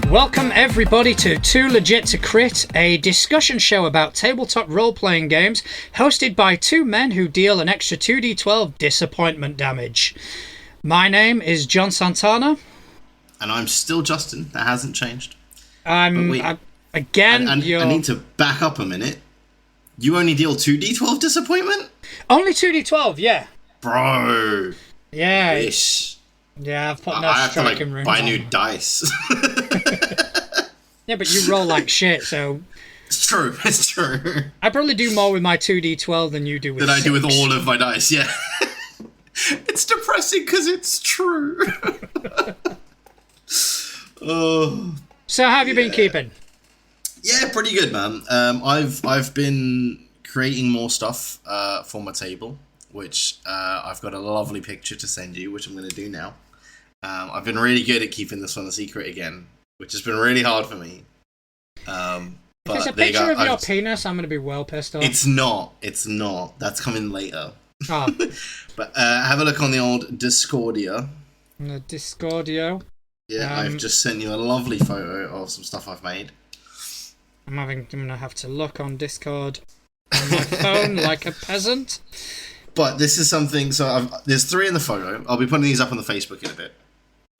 Welcome everybody to Too Legit to Crit, a discussion show about tabletop role-playing games hosted by two men who deal an extra 2d12 disappointment damage. My name is John Santana. And I'm still Justin. That hasn't changed. I need to back up a minute. You only deal 2d12 disappointment? Only 2d12, yeah. Bro. Yeah. Wish. Yeah, I've put no I have to striking runes buy on. new dice. Yeah, but you roll like shit, so... It's true. I probably do more with my 2d12 than you do with 6. I do with all of my dice, yeah. It's depressing because it's true. Oh. So how have you been keeping? Yeah, pretty good, man. I've been creating more stuff for my table, which I've got a lovely picture to send you, which I'm going to do now. I've been really good at keeping this one a secret again, which has been really hard for me. If it's a picture of your penis, I'm going to be well pissed off. It's not. That's coming later. Oh. But have a look on the old Discordia. The Discordio. Yeah, I've just sent you a lovely photo of some stuff I've made. I'm going to have to look on Discord on my phone like a peasant. But this is something, there's 3 in the photo. I'll be putting these up on the Facebook in a bit.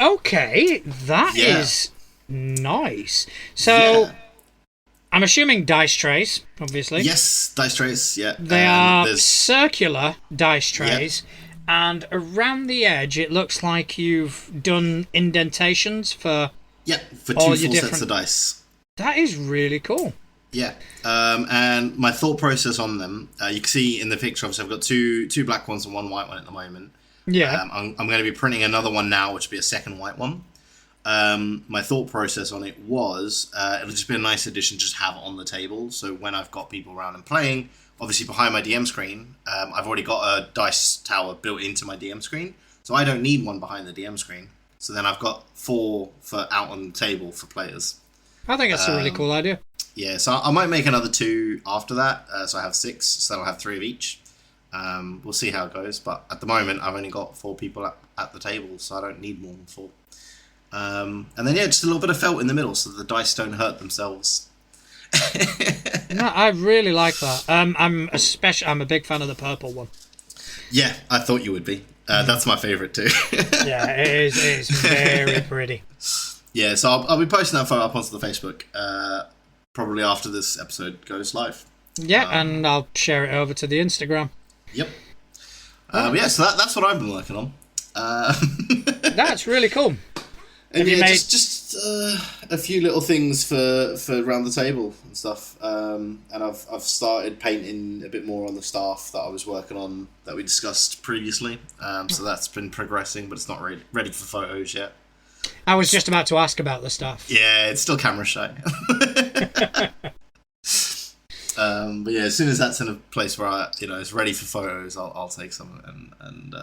Okay, that is nice. So, I'm assuming dice trays, obviously. Yes, dice trays, yeah. They are circular dice trays, and around the edge it looks like you've done indentations for... Yeah, for all 2 your full sets of dice. That is really cool. Yeah, and my thought process on them, you can see in the picture, obviously I've got two black ones and 1 white one at the moment. Yeah. I'm going to be printing another one now, which will be a second white one. My thought process on it was, it'll just be a nice addition to just have on the table. So when I've got people around and playing, obviously behind my DM screen, I've already got a dice tower built into my DM screen. So I don't need one behind the DM screen. So then I've got 4 for out on the table for players. I think that's a really cool idea. Yeah, so I might make another 2 after that. So I have 6, so I'll have 3 of each. We'll see how it goes. But at the moment, I've only got 4 people at the table, so I don't need more than 4. And then, just a little bit of felt in the middle so the dice don't hurt themselves. No, I really like that. I'm a big fan of the purple one. Yeah, I thought you would be. That's my favourite too. Yeah, it is very pretty. Yeah, so I'll be posting that photo up onto the Facebook probably after this episode goes live. Yeah, and I'll share it over to the Instagram. Yep. So that's what I've been working on. That's really cool. And just a few little things for around the table and stuff. And I've started painting a bit more on the staff that I was working on that we discussed previously. So that's been progressing, but it's not really ready for photos yet. I was just about to ask about the stuff. Yeah, it's still camera shy. But yeah, as soon as that's in a place where it's ready for photos, I'll take some and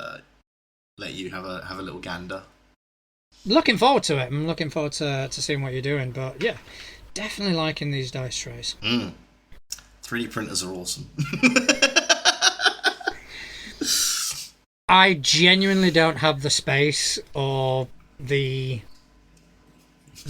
let you have a little gander. Looking forward to it. I'm looking forward to seeing what you're doing. But yeah, definitely liking these dice trays. 3D printers are awesome. I genuinely don't have the space or the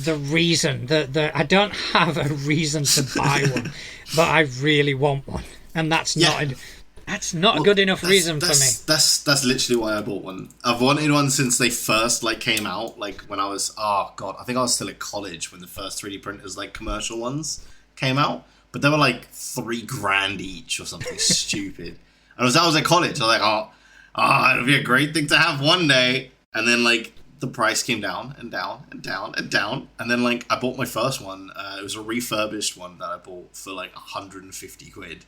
reason that I don't have a reason to buy one, but I really want one, and that's not a good enough reason for me. That's literally why I bought one. I've wanted one since they first came out, when I was I think I was still at college when the first 3D printers commercial ones came out, but they were $3,000 each or something stupid. And I was at college. I was it'll be a great thing to have one day. And then the price came down and down and down and down. And then I bought my first one. It was a refurbished one that I bought for 150 quid.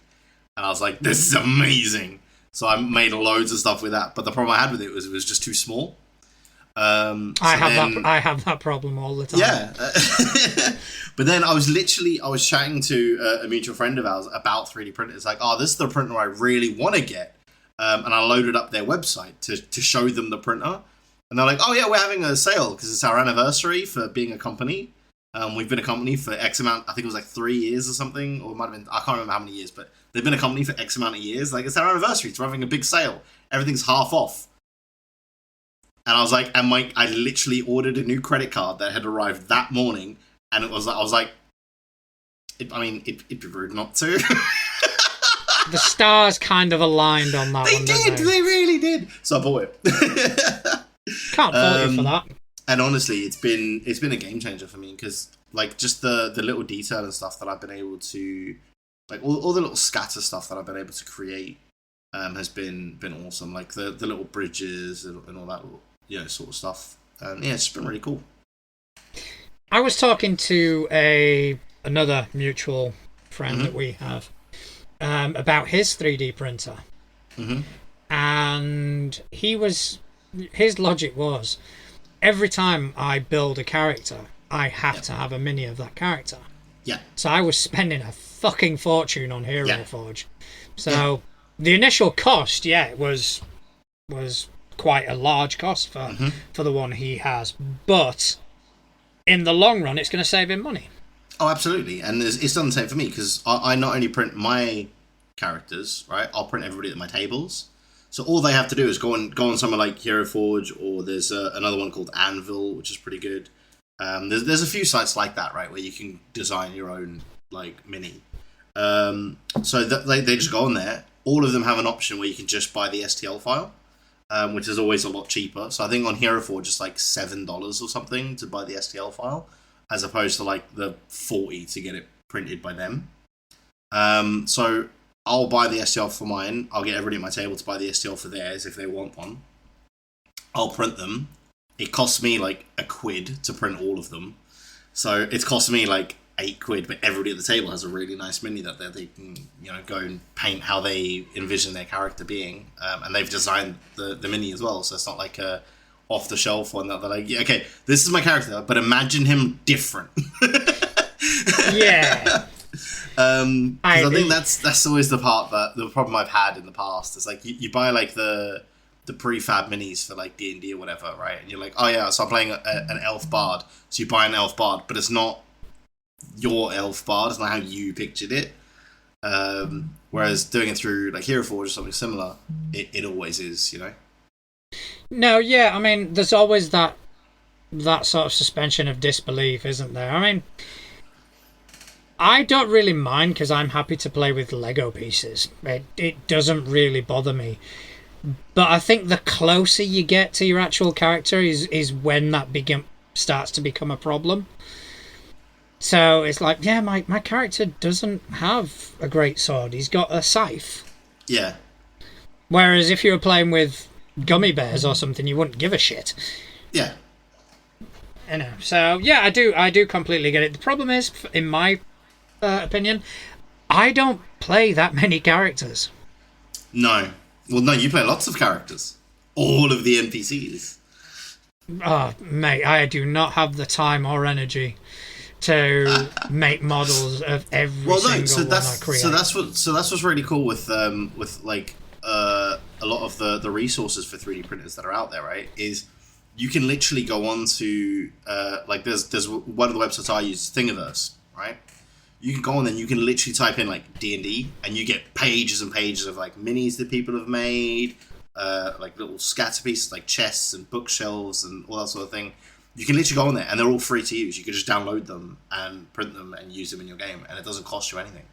And I was like, this is amazing. So I made loads of stuff with that. But the problem I had with it was just too small. I have that problem all the time. Yeah. But then I was chatting to a mutual friend of ours about 3D printers. This is the printer I really want to get. And I loaded up their website to show them the printer. And they're like, oh yeah, we're having a sale because it's our anniversary for being a company. We've been a company for X amount, I think it was 3 years or something, or it might have been, I can't remember how many years, but they've been a company for X amount of years. It's our anniversary, so we're having a big sale. Everything's half off. And I was like, I literally ordered a new credit card that had arrived that morning, and I was like, it'd be rude not to. The stars kind of aligned on that one. They really did. So I bought it. Can't fault you for that. And honestly, it's been a game changer for me because like just the little detail and stuff that I've been able to, like all the little scatter stuff that I've been able to create has been awesome. Like the little bridges and all that little, sort of stuff. And yeah, it's been really cool. I was talking to another mutual friend that we have about his 3D printer. And his logic was, every time I build a character, I have to have a mini of that character. Yeah. So I was spending a fucking fortune on Hero Forge. So the initial cost, it was quite a large cost for the one he has. But in the long run, it's going to save him money. Oh, absolutely. And it's done the same for me because I not only print my characters, right? I'll print everybody at my tables. So all they have to do is go on somewhere like Hero Forge, or there's another one called Anvil, which is pretty good. There's a few sites like that, right, where you can design your own like mini. So they just go on there. All of them have an option where you can just buy the STL file, which is always a lot cheaper. So I think on Hero Forge it's like $7 or something to buy the STL file, as opposed to like the $40 to get it printed by them. So I'll buy the STL for mine. I'll get everybody at my table to buy the STL for theirs if they want one. I'll print them. It costs me like £1 to print all of them. So it's cost me like £8, but everybody at the table has a really nice mini that they can, go and paint how they envision their character being. And they've designed the mini as well. So it's not like a off the shelf one that they're like, yeah, okay, this is my character, but imagine him different. Yeah. I think that's always the problem I've had in the past. It's like you buy like the prefab minis for like D&D or whatever, right? And you're like, oh yeah, so I'm playing an elf bard, so you buy an elf bard, but it's not your elf bard. It's not how you pictured it. Whereas doing it through like Hero Forge or something similar, it always is, No, yeah, I mean, there's always that sort of suspension of disbelief, isn't there? I mean, I don't really mind because I'm happy to play with Lego pieces. It doesn't really bother me. But I think the closer you get to your actual character is when that starts to become a problem. So it's like, yeah, my character doesn't have a great sword. He's got a scythe. Yeah. Whereas if you were playing with gummy bears or something, you wouldn't give a shit. Yeah. So yeah, I do completely get it. The problem is, in my opinion, I don't play that many characters. No. Well, no, you play lots of characters. All of the NPCs. Oh, mate, I do not have the time or energy to make models of every single one I create. So that's what's really cool with like a lot of the resources for 3D printers that are out there, right? Is you can literally go on to like there's one of the websites I use, Thingiverse, right? You can go on and you can literally type in like D&D and you get pages and pages of like minis that people have made, like little scatter pieces like chests and bookshelves and all that sort of thing. You can literally go on there and they're all free to use. You can just download them and print them and use them in your game, and it doesn't cost you anything.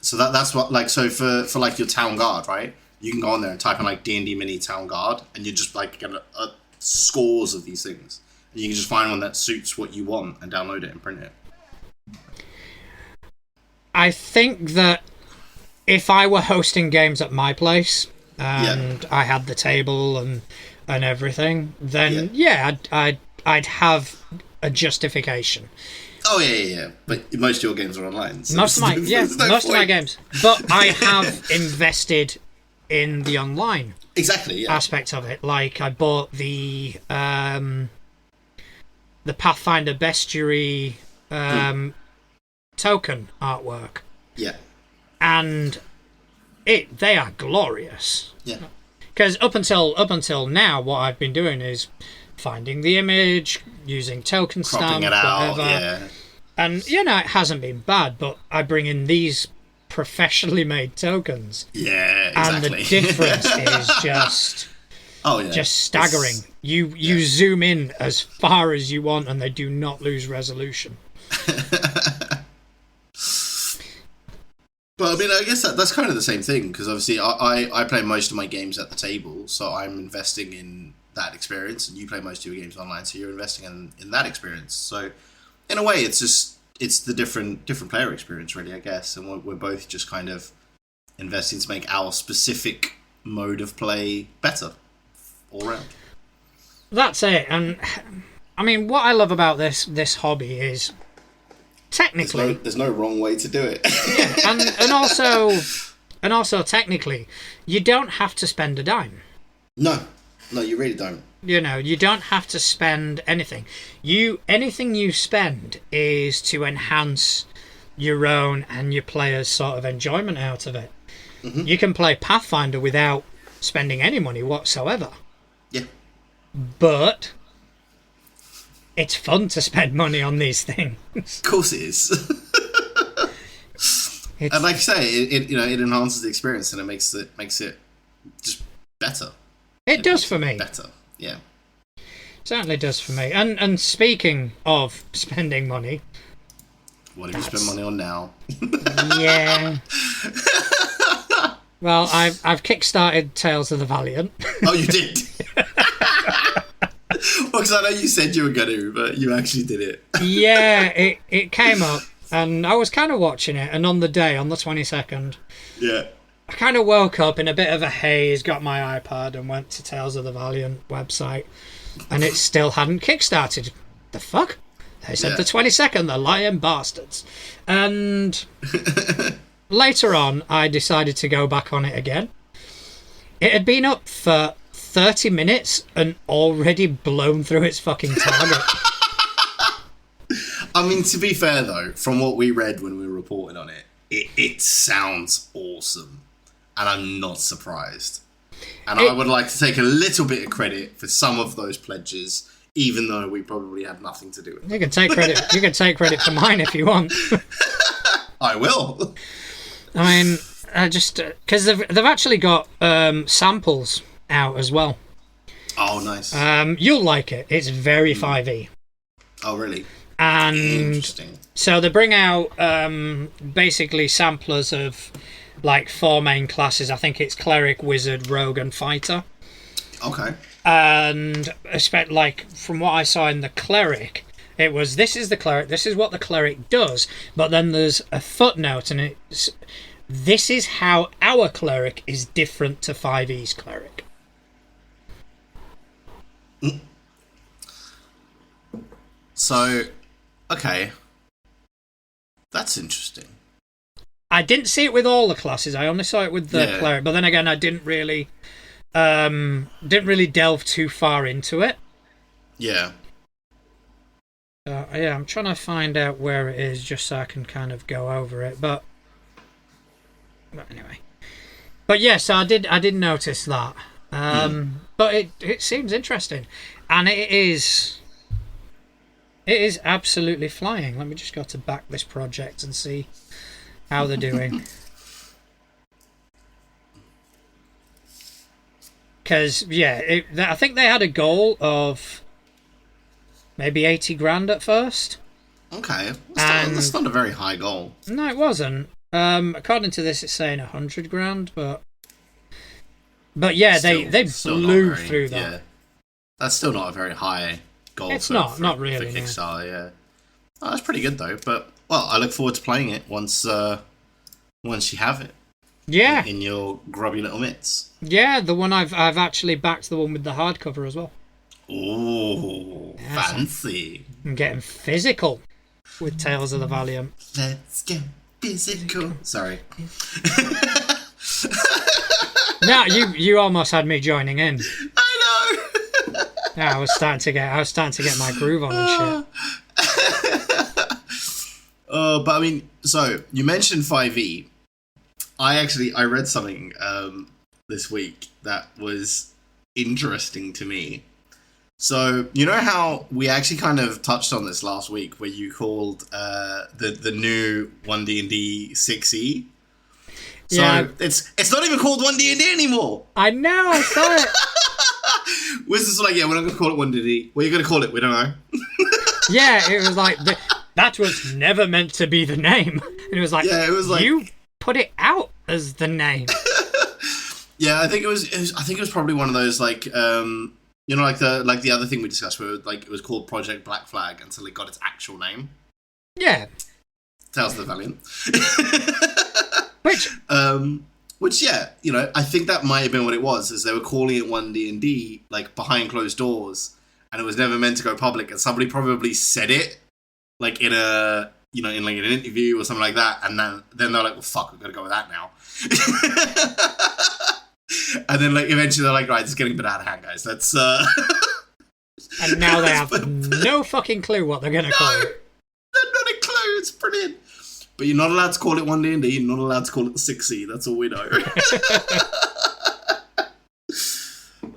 So that's what, like, so for like your town guard, right? You can go on there and type in like D&D mini town guard, and you just like get scores of these things. And you can just find one that suits what you want and download it and print it. I think that if I were hosting games at my place and I had the table and everything, then I'd have a justification. Oh yeah. But most of your games are online. So most of my games. But I have invested in the online aspect of it. Like I bought the Pathfinder Bestiary token artwork. Yeah. And they are glorious. Yeah. Because up until now, what I've been doing is finding the image, using token cropping stamp, it out, whatever. yeah. And it hasn't been bad, but I bring in these professionally made tokens. Yeah, exactly. And the difference is just Oh yeah, just staggering. You zoom in as far as you want, and they do not lose resolution. But I mean, I guess that's kind of the same thing, because obviously I play most of my games at the table, so I'm investing in that experience, and you play most of your games online, so you're investing in that experience. So in a way, it's the different player experience, really, I guess, and we're both just kind of investing to make our specific mode of play better all around. That's it. And I mean, what I love about this hobby is technically there's no wrong way to do it. yeah, and also technically, you don't have to spend a dime. No, you really don't. You know, you don't have to spend anything. Anything you spend is to enhance your own and your players' sort of enjoyment out of it. Mm-hmm. You can play Pathfinder without spending any money whatsoever. Yeah. But it's fun to spend money on these things. Of course it is. And like I say, it enhances the experience, and it makes it just better. It does for me. Better, yeah. Certainly does for me. And speaking of spending money, what have you spent money on now? Yeah. Well, I've kickstarted Tales of the Valiant. Oh, you did? Well, because I know you said you were going to, but you actually did it. Yeah, it came up, and I was kind of watching it, and on the day, on the 22nd, yeah, I kind of woke up in a bit of a haze, got my iPad, and went to Tales of the Valiant website, and it still hadn't kickstarted. The fuck? They said the 22nd, the lying bastards. And later on, I decided to go back on it again. It had been up for 30 minutes and already blown through its fucking target. I mean, to be fair, though, from what we read when we were reporting on it, it sounds awesome. And I'm not surprised. And I would like to take a little bit of credit for some of those pledges, even though we probably had nothing to do with it. You can take credit. You can take credit for mine if you want. I will. I mean, just because they've actually got samples out as well. Oh, nice. You'll like it. It's very 5e. Oh, really? And interesting. So they bring out basically samplers of like 4 main classes. I think it's cleric, wizard, rogue, and fighter. Okay. And like from what I saw in the cleric, it was this is the cleric, this is what the cleric does, but then there's a footnote, and it's this is how our cleric is different to 5e's cleric. So, okay, that's interesting. I didn't see it with all the classes. I only saw it with the cleric, but then again, I didn't really delve too far into it. Yeah. Yeah, I'm trying to find out where it is just so I can kind of go over it. But anyway, yes, I did notice that. But it seems interesting, and it is absolutely flying. Let me just go to back this project and see how they're doing. Because, yeah, I think they had a goal of maybe 80 grand at first. Okay. That's not a very high goal. No, it wasn't. According to this, it's saying 100 grand, but yeah, they blew through that. Yeah. That's still not a very high goal. It's not really. For Kickstarter, yeah. Oh, that's pretty good, though. But, well, I look forward to playing it once you have it. Yeah. In your grubby little mitts. Yeah, the one I've actually backed the one with the hardcover as well. Ooh, yes, fancy. I'm getting physical with Tales of the Valiant. Let's get physical. Sorry. No, you almost had me joining in. I know. Yeah, I was starting to get my groove on and shit. But I mean, so you mentioned 5e. I read something this week that was interesting to me. So, you know how we actually kind of touched on this last week, where you called the new 1D&D 6e? So yeah. It's not even called 1D&D anymore. I know, I saw it. Wizards were like, yeah, we're not going to call it 1D&D. What are you going to call it? We don't know. Yeah, it was like, that was never meant to be the name. And it was like, you put it out as the name. Yeah, I think it was probably one of those, like, like the other thing we discussed where like it was called Project Black Flag until it got its actual name. Yeah. Tales of the Valiant. Which yeah, I think that might have been what it was, is they were calling it 1D&D, like, behind closed doors, and it was never meant to go public, and somebody probably said it, like, in a, in like an interview or something like that, and then they're like, well, fuck, we've got to go with that now. And then, like, eventually they're like, right, it's getting a bit out of hand, guys. Let's, And now they have no fucking clue what they're going to call it. They're not a clue. It's brilliant. But you're not allowed to call it 1D&D. You're not allowed to call it the 6E. That's all we know.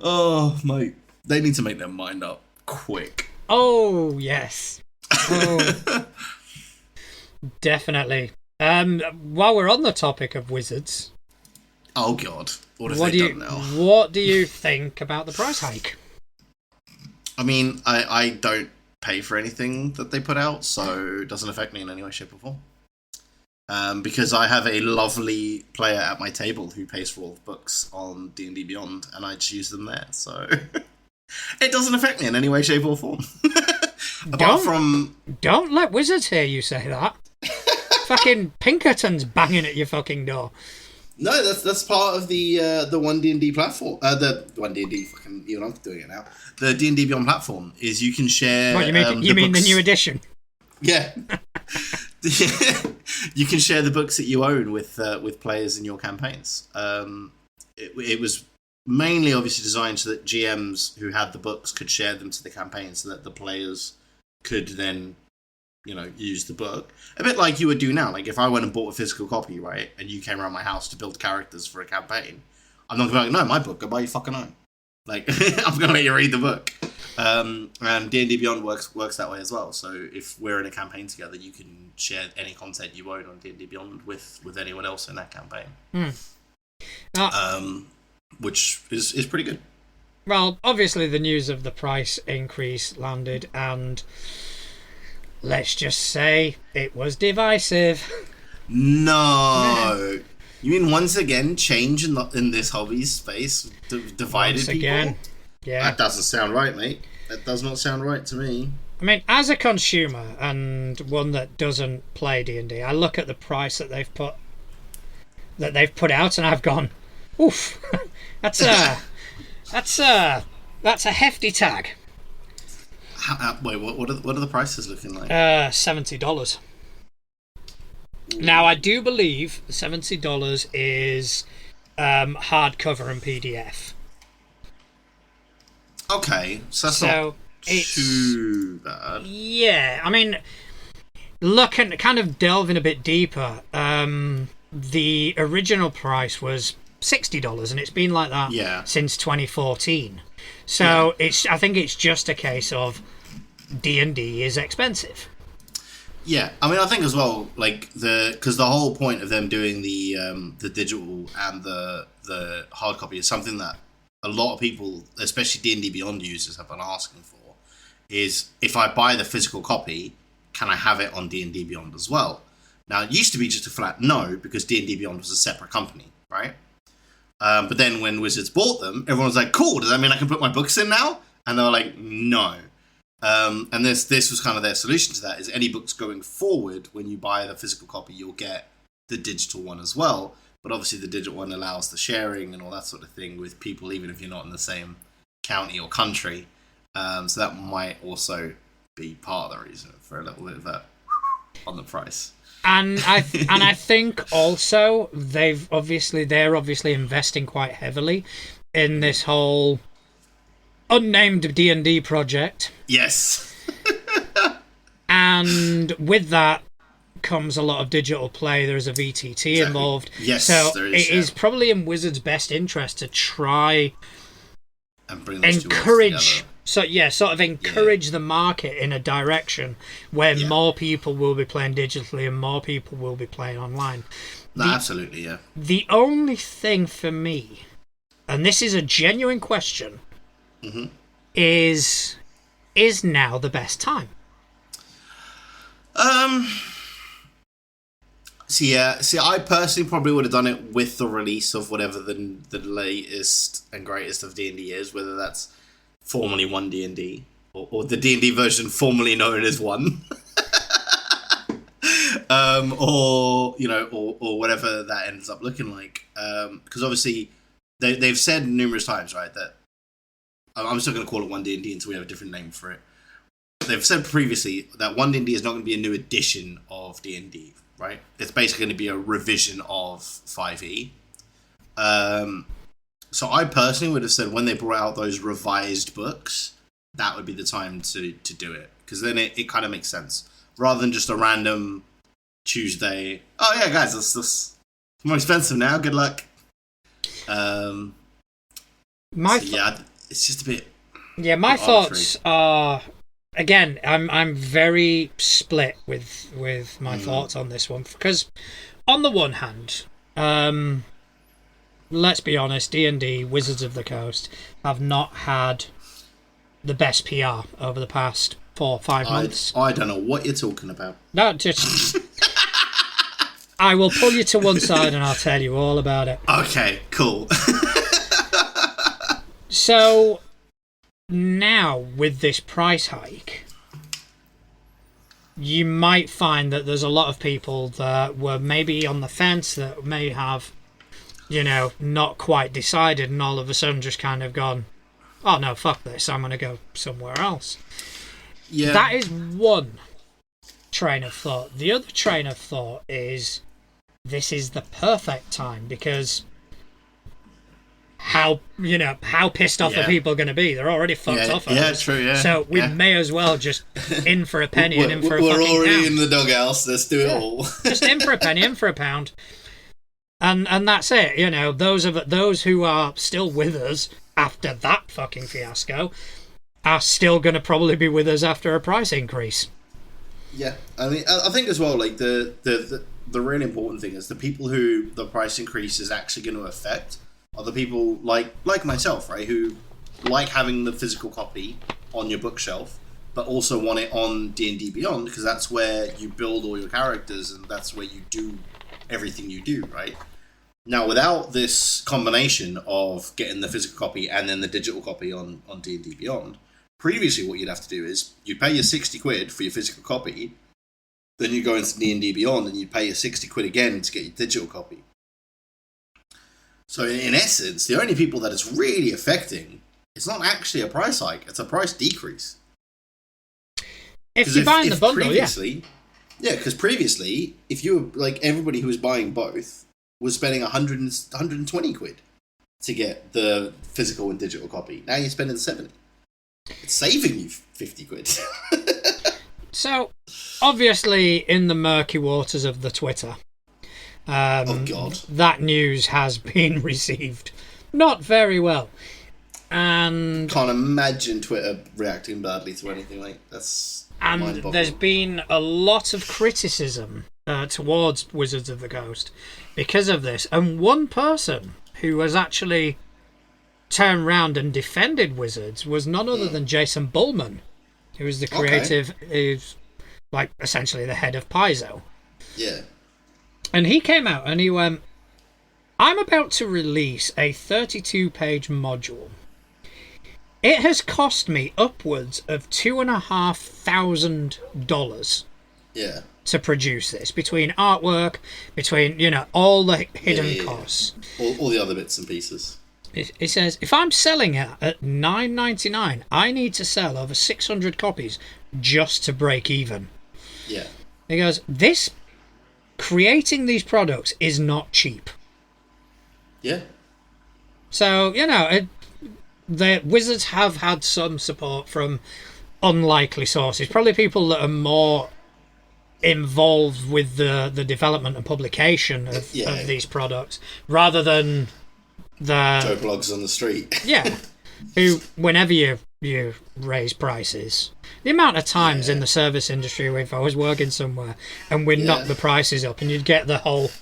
Oh, mate. They need to make their mind up quick. Oh, yes. Oh. Definitely. While we're on the topic of Wizards... Oh, God. What have they done now? What do you think about the price hike? I mean, I don't pay for anything that they put out, so it doesn't affect me in any way, shape, or form. Because I have a lovely player at my table who pays for all the books on D&D Beyond, and I just use them there, so... It doesn't affect me in any way, shape, or form. Don't let Wizards hear you say that. Fucking Pinkerton's banging at your fucking door. No, that's part of the 1D&D platform. The 1D&D, fucking, even I'm doing it now. The D&D Beyond platform is you can share. What, you mean the new edition? Yeah. You can share the books that you own with players in your campaigns. It was mainly obviously designed so that GMs who had the books could share them to the campaign, so that the players could then, use the book. A bit like you would do now. Like, if I went and bought a physical copy, right, and you came around my house to build characters for a campaign, I'm not going to be like, no, my book, go buy your fucking own. Like, I'm going to let you read the book. And D&D Beyond works that way as well. So if we're in a campaign together, you can share any content you own on D&D Beyond with anyone else in that campaign. Which is pretty good. Well, obviously the news of the price increase landed, and let's just say it was divisive. No. You mean once again change in this hobby space divided once people? Again, yeah. That doesn't sound right, mate. That does not sound right to me. I mean, as a consumer and one that doesn't play D&D, I look at the price that they've put out, and I've gone, oof, that's a hefty tag. Wait, what are the prices looking like? $70. Now, I do believe $70 is hardcover and PDF. Okay, so that's not too bad. Yeah, I mean, kind of delving a bit deeper, the original price was $60, and it's been like that since 2014. So I think it's just a case of D&D is expensive. Yeah, I mean, I think as well, like because the whole point of them doing the digital and the hard copy is something that a lot of people, especially D&D Beyond users, have been asking for. Is if I buy the physical copy, can I have it on D&D Beyond as well? Now, it used to be just a flat no, because D&D Beyond was a separate company, right? But then when Wizards bought them, everyone was like, cool, does that mean I can put my books in now? And they were like, no. And this was kind of their solution to that, is any books going forward, when you buy the physical copy, you'll get the digital one as well. But obviously the digital one allows the sharing and all that sort of thing with people, even if you're not in the same county or country. So that might also be part of the reason for a little bit of that on the price. And I think also they're obviously investing quite heavily in this whole unnamed D&D project. Yes. And with that comes a lot of digital play. There's a VTT involved. Yes, so there is, it is probably in Wizards' best interest to try and bring those encourage. Sort of encourage the market in a direction where more people will be playing digitally and more people will be playing online. Absolutely, yeah. The only thing for me, and this is a genuine question, is now the best time? See, I personally probably would have done it with the release of whatever the latest and greatest of D&D is, whether that's formerly 1 D&D or the D&D version formerly known as 1. Or whatever that ends up looking like. Because obviously they've said numerous times, right, that I'm still going to call it 1 D&D until we have a different name for it. They've said previously that 1 D&D is not going to be a new edition of D&D, right? It's basically going to be a revision of 5e. So I personally would have said when they brought out those revised books, that would be the time to do it. Because then it kind of makes sense. Rather than just a random Tuesday, oh yeah, guys, it's more expensive now, good luck. It's just a bit... Yeah, my thoughts are... Again, I'm very split with my thoughts on this one, because on the one hand, let's be honest, D&D, Wizards of the Coast, have not had the best PR over the past 4 or 5 months. I don't know what you're talking about. No, just... I will pull you to one side and I'll tell you all about it. Okay, cool. So... Now, with this price hike, you might find that there's a lot of people that were maybe on the fence, that may have, not quite decided, and all of a sudden just kind of gone, oh no, fuck this, I'm going to go somewhere else. Yeah. That is one train of thought. The other train of thought is, this is the perfect time, because... How pissed off are people going to be? They're already fucked off. True. Yeah. So we may as well just in for a penny and in for a fucking pound. We're already in the doghouse. Let's do it all. Just in for a penny, in for a pound, and that's it. Those who are still with us after that fucking fiasco are still going to probably be with us after a price increase. Yeah, I mean, I think as well. Like the really important thing is the people who the price increase is actually going to affect. Are the people like myself, right, who like having the physical copy on your bookshelf, but also want it on D&D Beyond, because that's where you build all your characters and that's where you do everything you do, right? Now, without this combination of getting the physical copy and then the digital copy on D&D Beyond, previously what you'd have to do is you pay your 60 quid for your physical copy, then you go into D&D Beyond and you pay your 60 quid again to get your digital copy. So in essence, the only people that it's really affecting, it's not actually a price hike, it's a price decrease. If you're buying the bundle, yeah, because previously, if you were like everybody who was buying both was spending 120 quid to get the physical and digital copy. Now you're spending 70. It's saving you 50 quid. So, obviously, in the murky waters of the Twitter, oh God, that news has been received not very well, and can't imagine Twitter reacting badly to anything like that's. And there's been a lot of criticism towards Wizards of the Coast because of this, and one person who has actually turned round and defended Wizards was none other than Jason Bullman, who is the creative, who's like essentially the head of Paizo. Yeah. And he came out and he went, I'm about to release a 32-page module. It has cost me upwards of $2,500 to produce this, between artwork, between, all the hidden costs. All the other bits and pieces. It says, if I'm selling it at $9.99, I need to sell over 600 copies just to break even. Yeah. He goes, creating these products is not cheap. Yeah. So, the Wizards have had some support from unlikely sources. Probably people that are more involved with the development and publication of these products, rather than the Joe Blogs on the street. Yeah. Who, whenever you raise prices, the amount of times in the service industry, if I was working somewhere and we'd knock the prices up and you'd get the whole,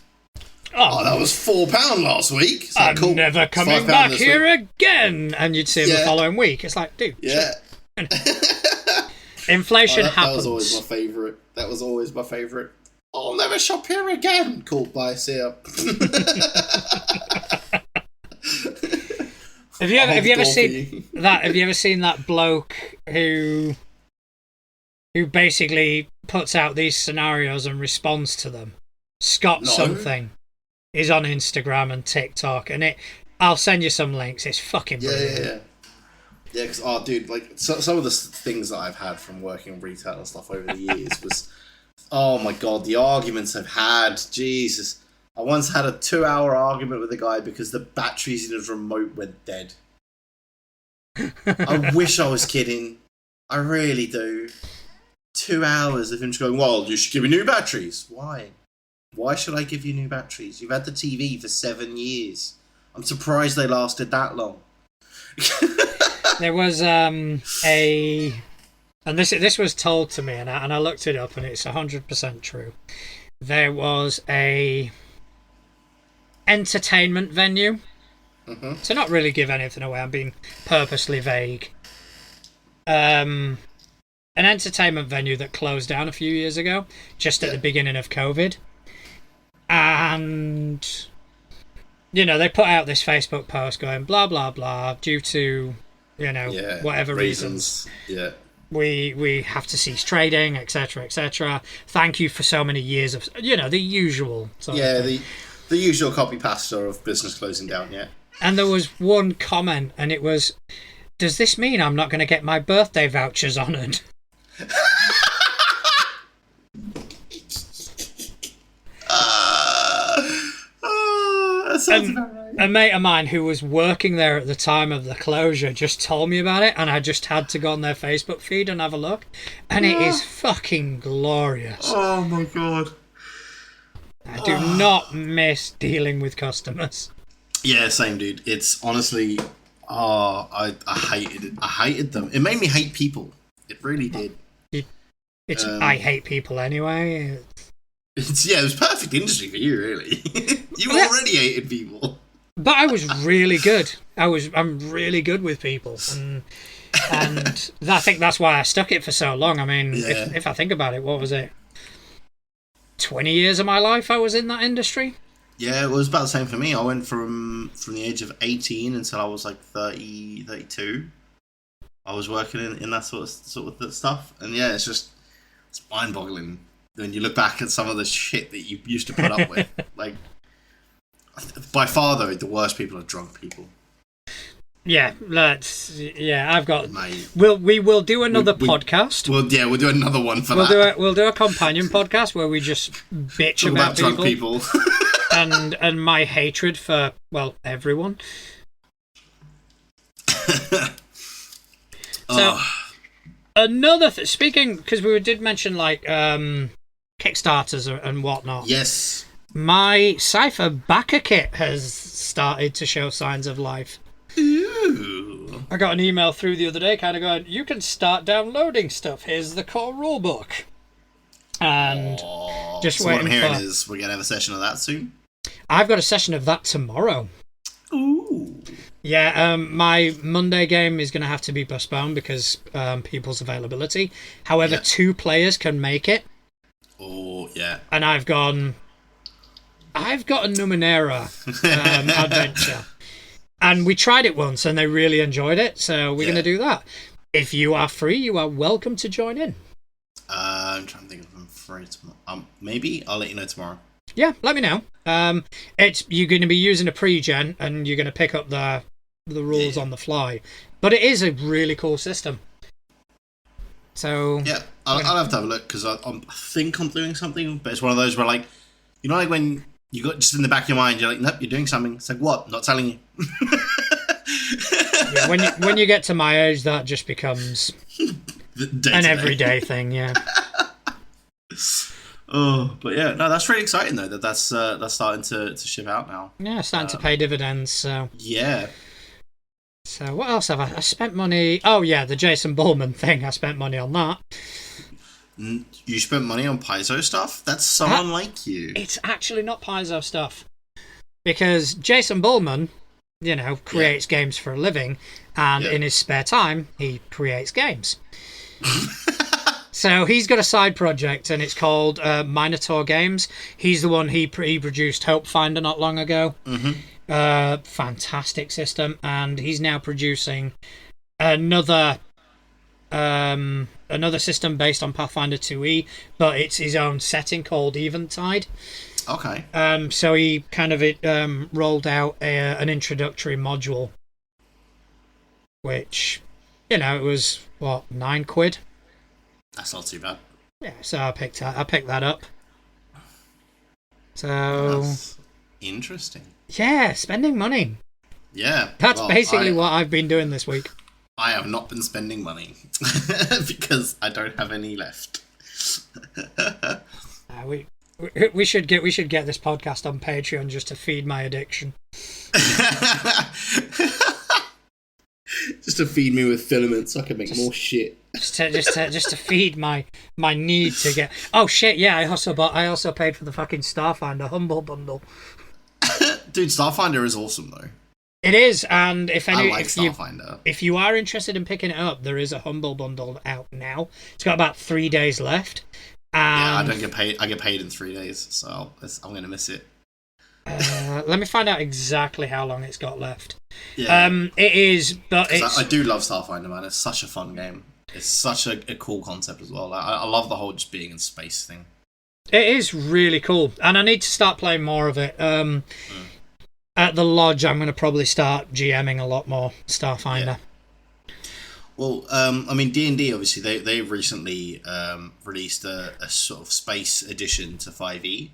Oh, that was £4 last week. It's I'm like, cool. never coming £5 back this here week. again. And you'd see him the following week. It's like, dude. Yeah. Inflation happens. That was always my favourite. I'll never shop here again. Cool, bye, see ya. Have you ever seen that? Have you ever seen that bloke who basically puts out these scenarios and responds to them? Scott something. He's on Instagram and TikTok, and I'll send you some links. It's fucking brilliant. Yeah, because, dude, like, some of the things that I've had from working in retail and stuff over the years was, oh my god, the arguments I've had, Jesus. I once had a 2-hour argument with a guy because the batteries in his remote went dead. I wish I was kidding. I really do. 2 hours of him just going, well, you should give me new batteries. Why? Why should I give you new batteries? You've had the TV for 7 years. I'm surprised they lasted that long. There was and this was told to me, and I looked it up, and it's 100% true. There was a entertainment venue. To not really give anything away, I'm being purposely vague. An entertainment venue that closed down a few years ago, just at the beginning of COVID. And, you know, they put out this Facebook post going, blah, blah, blah, due to, whatever reasons. Yeah. We have to cease trading, etc., etc. Thank you for so many years of, the usual sort of thing. The usual copy pasta of business closing down, yeah. And there was one comment, and it was, does this mean I'm not going to get my birthday vouchers honoured? That sounds about right. A mate of mine who was working there at the time of the closure just told me about it, and I just had to go on their Facebook feed and have a look. And it is fucking glorious. Oh my god. I do not miss dealing with customers. Yeah, same, dude. It's honestly, I hated it. I hated them. It made me hate people. It really did. I hate people anyway. It was perfect industry for you, really. You already hated people. But I was really good. I'm really good with people, and I think that's why I stuck it for so long. I mean, if I think about it, what was it? 20 years of my life I was in that industry. Yeah, it was about the same for me. I went from the age of 18 until I was like 30, 32. I was working in that sort of stuff, and yeah, it's mind-boggling when you look back at some of the shit that you used to put up with. Like, by far though, the worst people are drunk people. Yeah, I've got. Mate. We will do another podcast. We'll do another one for that. We'll do a companion podcast where we just bitch about drunk people. and my hatred for, well, everyone. So another speaking, because we did mention like Kickstarters and whatnot. Yes. My Cypher backer kit has started to show signs of life. Ooh. I got an email through the other day kind of going, you can start downloading stuff. Here's the core rulebook. And just so waiting what I'm hearing for... is we're going to have a session of that soon? I've got a session of that tomorrow. Ooh. Yeah, my Monday game is going to have to be postponed because people's availability. However, 2 players can make it. Oh, yeah. And I've got a Numenera adventure. And we tried it once and they really enjoyed it, so we're going to do that. If you are free, you are welcome to join in. I'm trying to think if I'm free tomorrow. Maybe I'll let you know tomorrow. Yeah, let me know. You're going to be using a pre-gen and you're going to pick up the rules on the fly. But it is a really cool system. So yeah, I'll have to have a look because I think I'm doing something, but it's one of those where, like, you know, like when you got just in the back of your mind, you're like, nope, you're doing something. It's like, what? Not telling you. Yeah, when you get to my age, that just becomes an everyday thing. Yeah. Oh, but yeah, no, that's really exciting though. That's starting to ship out now. Yeah, starting to pay dividends. So yeah. So what else have I spent money? Oh yeah, the Jason Bullman thing. I spent money on that. You spent money on Paizo stuff? That's so unlike you. It's actually not Paizo stuff. because Jason Bullman, creates games for a living, and in his spare time, he creates games. So he's got a side project, and it's called Minotaur Games. He's the one he produced Hope Finder not long ago. Mm-hmm. Fantastic system, and he's now producing another system based on Pathfinder 2e, but it's his own setting called Eventide. Okay. So he kind of rolled out an introductory module, which, it was what, £9? That's not too bad. Yeah, so I picked that up. So that's interesting. Yeah, spending money. Yeah, that's basically what I've been doing this week. I have not been spending money because I don't have any left. We should get this podcast on Patreon just to feed my addiction. Just to feed me with filaments so I can make more shit. Just to feed my need to get. Oh shit! Yeah, I also paid for the fucking Starfinder Humble Bundle. Dude, Starfinder is awesome though. It is, and if Starfinder. If you are interested in picking it up, there is a Humble Bundle out now. It's got about 3 days left. Yeah, I don't get paid. I get paid in 3 days, so I'm gonna miss it. Let me find out exactly how long it's got left. Yeah. It is, but it's... I do love Starfinder, man. It's such a fun game. It's such a cool concept as well. I love the whole just being in space thing. It is really cool, and I need to start playing more of it. At the lodge, I'm going to probably start GMing a lot more Starfinder. Yeah. Well, I mean, D&D, obviously, they've recently released a sort of space edition to 5e,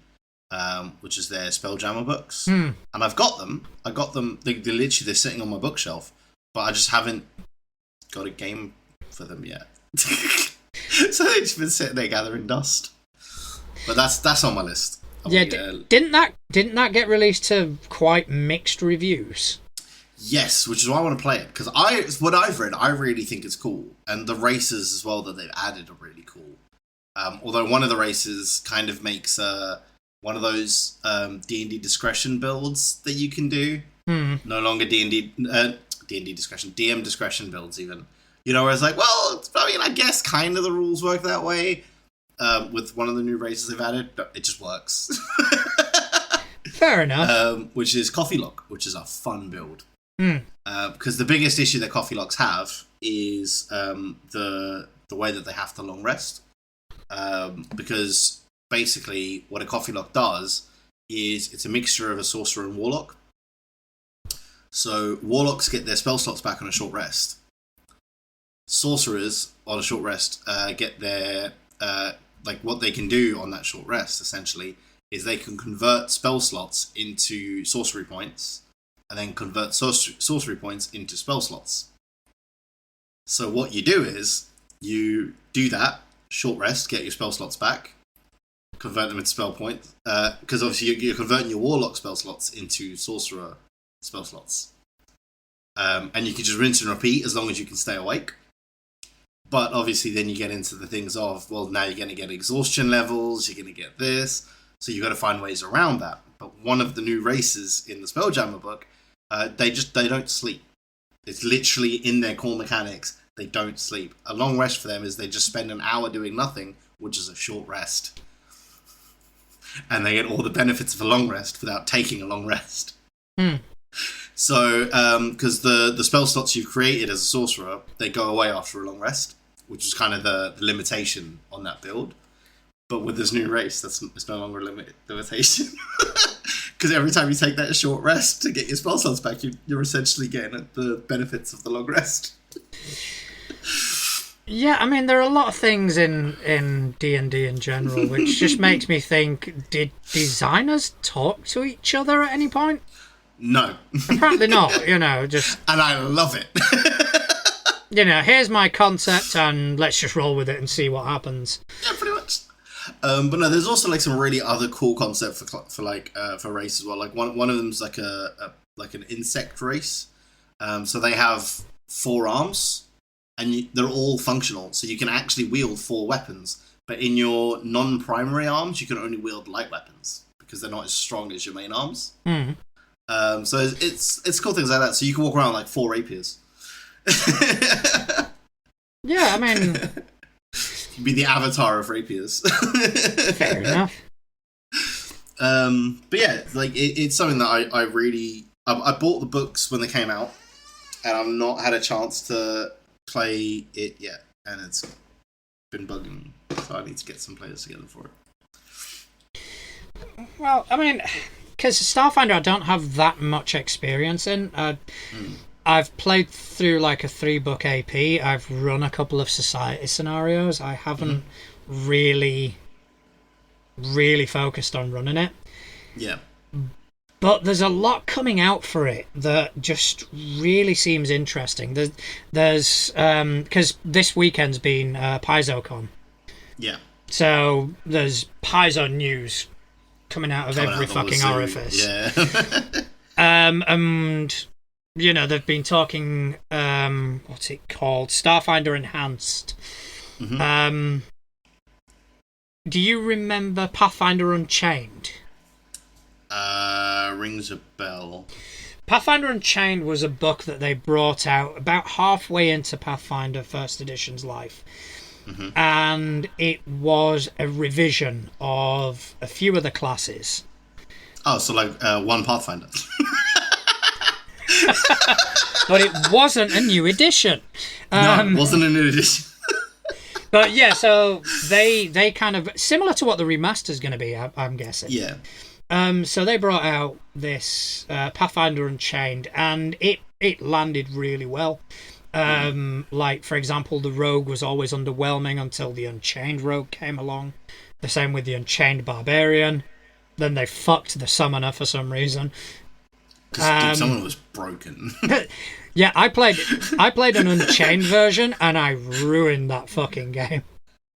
which is their Spelljammer books. And I've got them. They're sitting on my bookshelf, but I just haven't got a game for them yet. So they've just been sitting there gathering dust. But that's on my list. Didn't that get released to quite mixed reviews? Yes, which is why I want to play it, because what I've read, I really think it's cool, and the races as well that they've added are really cool. Although one of the races kind of makes one of those D&D discretion builds that you can do. No longer D&D discretion, DM discretion builds even. Where it's like, well, I guess kind of the rules work that way. With one of the new races they've added, but it just works. Fair enough. Which is Coffee Lock, which is a fun build. Because the biggest issue that Coffee Locks have is the way that they have to long rest. Because basically what a Coffee Lock does is it's a mixture of a sorcerer and warlock. So warlocks get their spell slots back on a short rest. Sorcerers on a short rest get their... what they can do on that short rest, essentially, is they can convert spell slots into sorcery points, and then convert sorcery points into spell slots. So what you do is, you do that, short rest, get your spell slots back, convert them into spell points, because obviously you're converting your warlock spell slots into sorcerer spell slots. And you can just rinse and repeat as long as you can stay awake. But obviously then you get into the things of, well, now you're going to get exhaustion levels, you're going to get this, so you've got to find ways around that. But one of the new races in the Spelljammer book, they don't sleep. It's literally in their core mechanics, they don't sleep. A long rest for them is they just spend an hour doing nothing, which is a short rest. And they get all the benefits of a long rest without taking a long rest. So, because the spell slots you've created as a sorcerer, they go away after a long rest, which is kind of the limitation on that build. But with this new race, it's no longer a limitation. Because every time you take that short rest to get your spell slots back, you're essentially getting the benefits of the long rest. Yeah, I mean, there are a lot of things in D&D in general, which just makes me think, did designers talk to each other at any point? No. Apparently not, just... And I love it. Here's my concept, and let's just roll with it and see what happens. Yeah, pretty much. But no, there's also some really other cool concept for race as well. Like one of them's like an insect race. So they have 4 arms, and they're all functional. So you can actually wield 4 weapons. But in your non-primary arms, you can only wield light weapons because they're not as strong as your main arms. So it's cool things like that. So you can walk around like 4 rapiers. Yeah, I mean, You'd be the avatar of rapiers. fair enough. But yeah, like it's something that I really I bought the books when they came out, and I've not had a chance to play it yet, and it's been bugging me. So I need to get some players together for it. Well, I mean, because Starfinder I don't have that much experience in. I've played through like a 3-book AP. I've run a couple of society scenarios. I haven't really focused on running it. Yeah. But there's a lot coming out for it that just really seems interesting. There's because this weekend's been Paizo Con. Yeah. So there's Paizo news coming out of every fucking orifice. Yeah. And you know, they've been talking what's it called? Starfinder Enhanced. Do you remember Pathfinder Unchained? Rings a bell. Pathfinder Unchained was a book that they brought out about halfway into Pathfinder First Edition's life. And it was a revision of a few of the classes. Oh, so like one Pathfinder. But it wasn't a new edition. No, it wasn't a new edition. But yeah, so they kind of similar to what the remaster's going to be, I'm guessing. Yeah. So they brought out this Pathfinder Unchained, and it landed really well. Like, for example, the Rogue was always underwhelming until the Unchained Rogue came along. The same with the Unchained Barbarian. Then they fucked the Summoner for some reason. Because someone was broken. Yeah, I played an Unchained version, and I ruined that fucking game.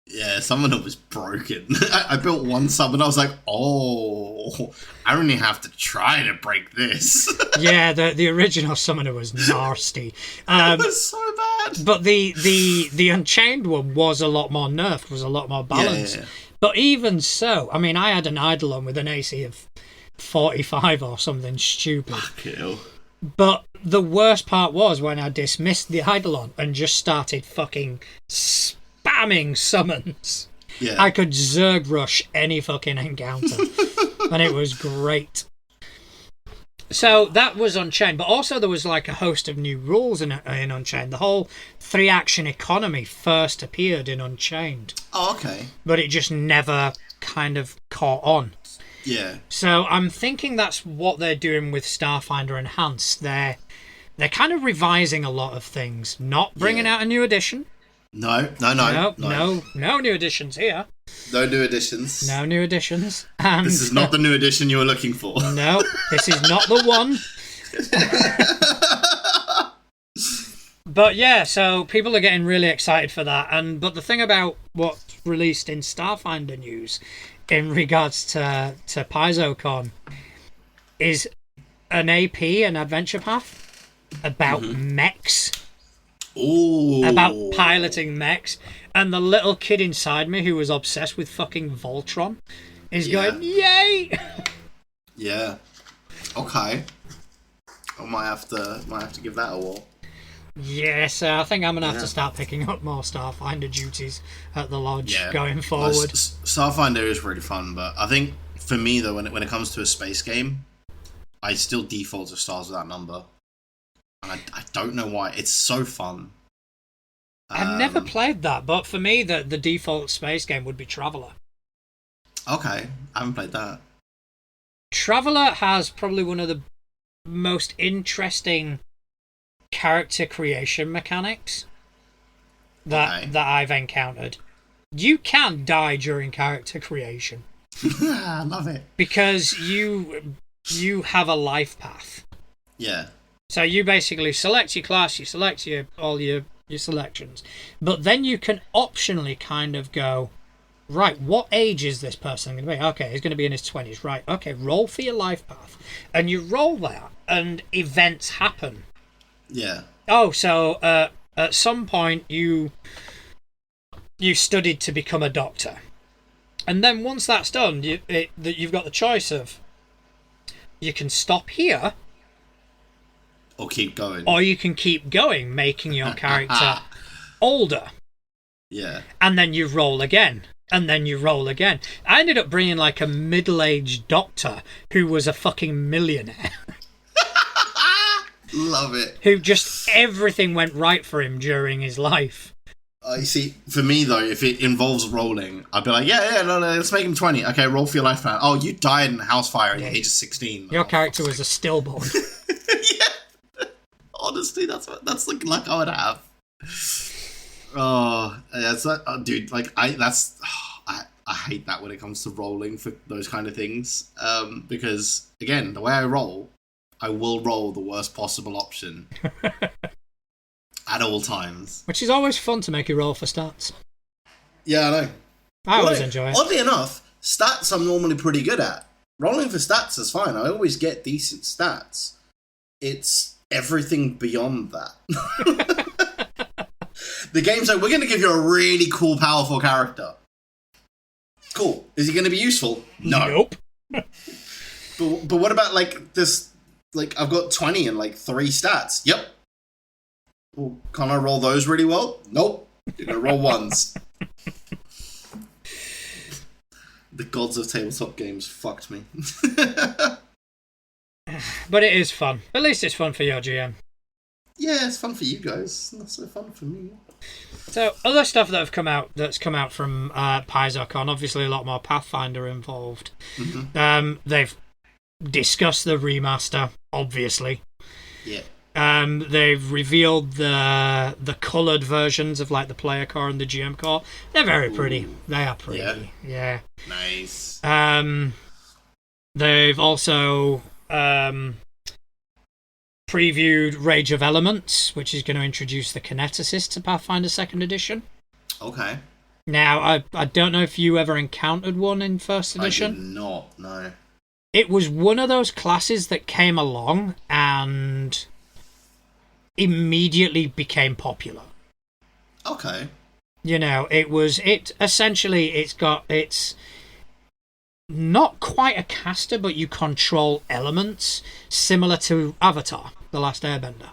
Yeah, Summoner was broken. I built one summoner, I was like, oh, I only have to try to break this. Yeah, the original Summoner was nasty. It was so bad. But the Unchained one was a lot more nerfed, was a lot more balanced. Yeah. But even so, I mean, I had an Eidolon with an AC of 45 or something stupid. Fuck you. But the worst part was when I dismissed the Eidolon and just started fucking spamming summons. Yeah. I could Zerg rush any fucking encounter. And it was great. So that was Unchained, but also there was like a host of new rules in Unchained. The whole 3-action economy first appeared in Unchained. Oh, okay. But it just never kind of caught on. Yeah. So I'm thinking that's what they're doing with Starfinder Enhanced. They're kind of revising a lot of things, not bringing out a new edition. No new editions here. No new editions. No new editions. And this is not the new edition you were looking for. No, this is not the one. But yeah, so people are getting really excited for that. But the thing about what's released in Starfinder news in regards to Paizo Con is an AP, an adventure path, about mechs. Ooh. About piloting mechs. And the little kid inside me who was obsessed with fucking Voltron is going, yay! Yeah. Okay. I might have to give that a whirl. Yeah, so I think I'm going to have to start picking up more Starfinder duties at the lodge going forward. Starfinder is really fun, but I think for me, though, when it comes to a space game, I still default to Stars Without Number. And I don't know why. It's so fun. I've never played that, but for me, the default space game would be Traveller. Okay, I haven't played that. Traveller has probably one of the most interesting character creation mechanics that I've encountered. You can die during character creation. I love it. Because you have a life path. Yeah. So you basically select your class, you select all your selections, but then you can optionally kind of go, right, what age is this person going to be? Okay, he's going to be in his 20s. Right, okay, roll for your life path. And you roll that, and events happen. Yeah. Oh, so at some point you studied to become a doctor. And then once that's done, you've got the choice of, you can stop here, Or keep going. Or you can keep going, making your character older. Yeah. And then you roll again. And then you roll again. I ended up bringing like a middle-aged doctor who was a fucking millionaire. Love it. Who just everything went right for him during his life. You see, for me though, if it involves rolling, I'd be like, no, let's make him 20. Okay, roll for your life plan. Oh, you died in a house fire at the age of 16. Your character was a stillborn. Yeah. Honestly, that's the luck I would have. Oh, yeah, it's like, dude, like I hate that when it comes to rolling for those kind of things. Because again, the way I roll, I will roll the worst possible option at all times. Which is always fun to make you roll for stats. Yeah, I know. I always enjoy it. Oddly enough, stats I'm normally pretty good at. Rolling for stats is fine. I always get decent stats. It's everything beyond that. The game's like, we're going to give you a really cool, powerful character. Cool. Is he going to be useful? No. Nope. But what about, like, this... Like, I've got 20 and, like, 3 stats. Yep. Well, can I roll those really well? Nope. You're going to roll ones. The gods of tabletop games fucked me. But it is fun. At least it's fun for your GM. Yeah, it's fun for you guys. Not so fun for me. So, other stuff that's come out from Paizo Con, obviously a lot more Pathfinder involved. Mm-hmm. They've discussed the remaster, obviously. Yeah. They've revealed the coloured versions of like the player core and the GM core. They're very pretty. They are pretty. Yeah. Nice. They've also previewed Rage of Elements, which is going to introduce the Kineticist to Pathfinder 2nd Edition. Okay. Now, I don't know if you ever encountered one in 1st Edition. I did not, no. It was one of those classes that came along and immediately became popular. Okay. You know, it's not quite a caster, but you control elements similar to Avatar, The Last Airbender.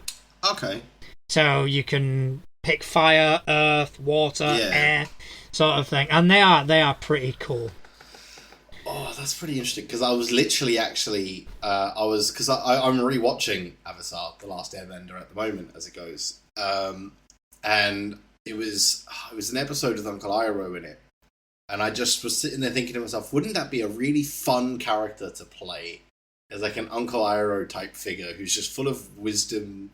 Okay. So you can pick fire, earth, water, air, sort of thing. And they are pretty cool. Oh, that's pretty interesting, because I was literally I'm rewatching Avatar: The Last Airbender at the moment as it goes, and it was an episode with Uncle Iroh in it, and I just was sitting there thinking to myself, wouldn't that be a really fun character to play as like an Uncle Iroh type figure who's just full of wisdomness.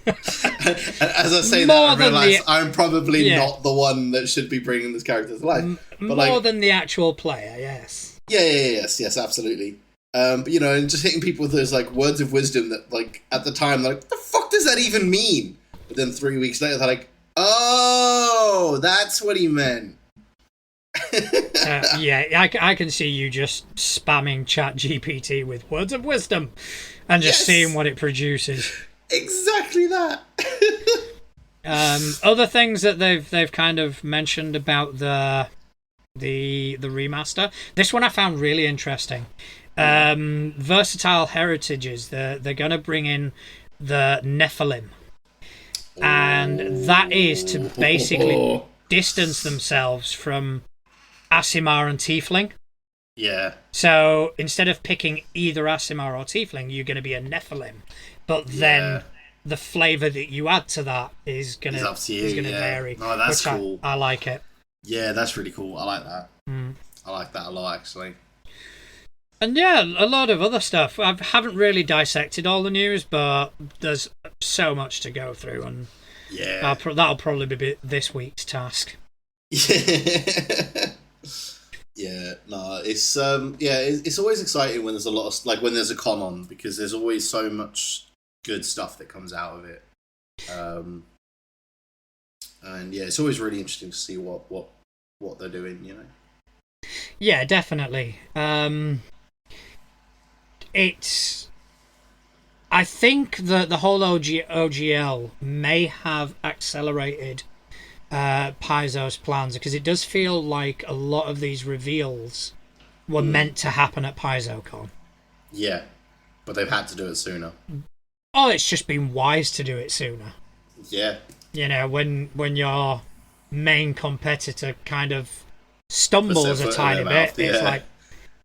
As I say that, I realise I'm probably not the one that should be bringing this character to life. But more than the actual player, yes. Yes, absolutely. But, you know, and just hitting people with those, like, words of wisdom that, like, at the time, like, what the fuck does that even mean? But then 3 weeks later, they're like, oh, that's what he meant. I can see you just spamming ChatGPT with words of wisdom and just seeing what it produces. Exactly that. Other things that they've kind of mentioned about the remaster. This one I found really interesting. Versatile heritages. They're going to bring in the Nephilim, and that is to basically distance themselves from Aasimar and Tiefling. Yeah. So instead of picking either Aasimar or Tiefling, you're going to be a Nephilim. But then the flavour that you add to that is going to vary. No, that's cool. I like it. Yeah, that's really cool. I like that. I like that a lot, actually. And yeah, a lot of other stuff. I haven't really dissected all the news, but there's so much to go through, and that'll probably be this week's task. It's always exciting when there's a lot of, like, when there's a con on, because there's always so much good stuff that comes out of it. And yeah, it's always really interesting to see what they're doing, you know. Yeah, definitely. I think that the whole OGL may have accelerated Paizo's plans, because it does feel like a lot of these reveals were meant to happen at Paizo Con. Yeah. But they've had to do it sooner. Oh, it's just been wise to do it sooner. Yeah. You know, when your main competitor kind of stumbles a tiny bit, it's like,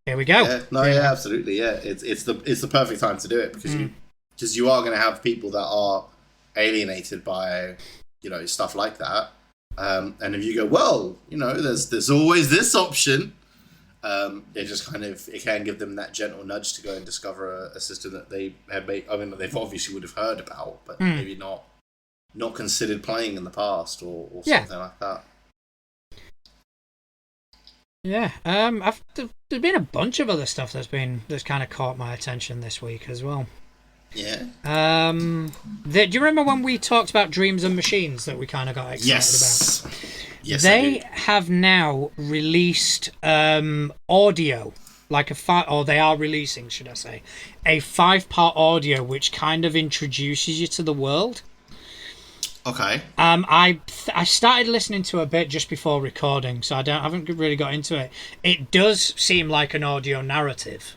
here we go. Yeah, no, yeah, absolutely, yeah. It's the perfect time to do it because you are going to have people that are alienated by stuff like that, and if you go, well, there's always this option. It can give them that gentle nudge to go and discover a system that they have made. I mean, they've obviously would have heard about, but maybe not considered playing in the past or something like that. Yeah, there's been a bunch of other stuff that's kind of caught my attention this week as well. Yeah. Do you remember when we talked about Dreams and Machines that we kind of got excited about? Yes, they have now released audio, like or they are releasing, should I say, a 5-part audio which kind of introduces you to the world. Okay. I started listening to a bit just before recording, so I haven't really got into it. It does seem like an audio narrative.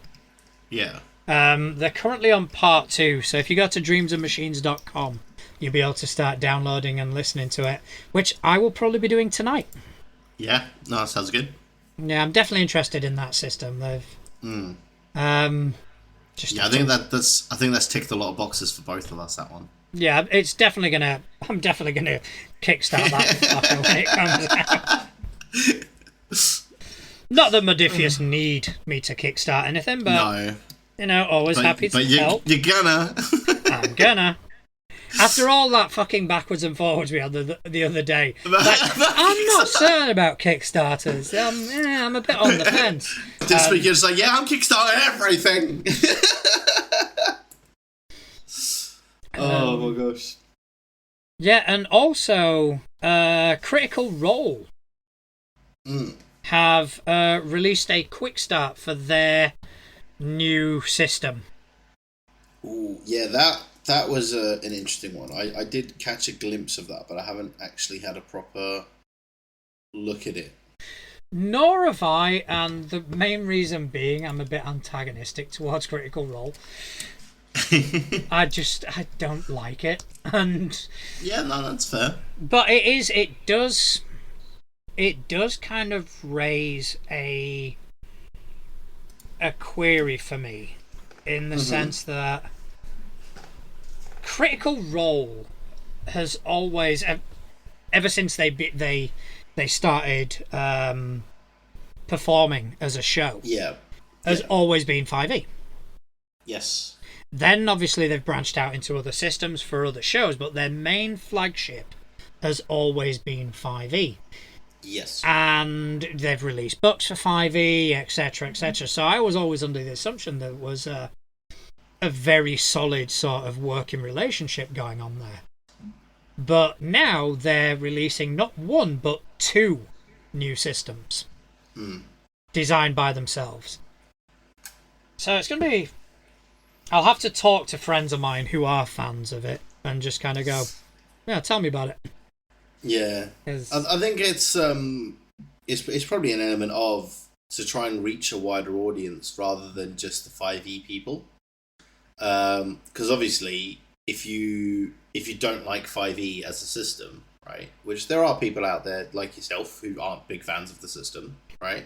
Yeah. They're currently on part 2, so if you go to dreamsandmachines.com, you'll be able to start downloading and listening to it, which I will probably be doing tonight. Yeah, no, that sounds good. Yeah, I'm definitely interested in that system. They've I think that's ticked a lot of boxes for both of us, that one. Yeah, I'm definitely gonna kickstart that when it comes out. Not that Modifius need me to kickstart anything, but no. Always happy to help. You're gonna. I'm gonna. After all that fucking backwards and forwards we had the other day, I'm not certain about Kickstarters. I'm a bit on the fence. This week you're just like, I'm kickstarting everything. Oh my gosh. Yeah, and also Critical Role have released a quick start for their new system. Ooh, yeah, that was an interesting one. I did catch a glimpse of that, but I haven't actually had a proper look at it. Nor have I, and the main reason being I'm a bit antagonistic towards Critical Role. I don't like it, and yeah, no, that's fair. But it does kind of raise a query for me in the sense that Critical Role has always, ever since they started performing as a show, has always been 5e. Yes. Then, obviously, they've branched out into other systems for other shows, but their main flagship has always been 5e. Yes. And they've released books for 5e, etc., etc. So I was always under the assumption there was a very solid sort of working relationship going on there. But now they're releasing not 1, but 2 new systems designed by themselves. So it's going to be... I'll have to talk to friends of mine who are fans of it and just kind of go, tell me about it. Yeah, I think it's probably an element of to try and reach a wider audience rather than just the 5e people. Because obviously, if you don't like 5e as a system, right, which there are people out there like yourself who aren't big fans of the system, right,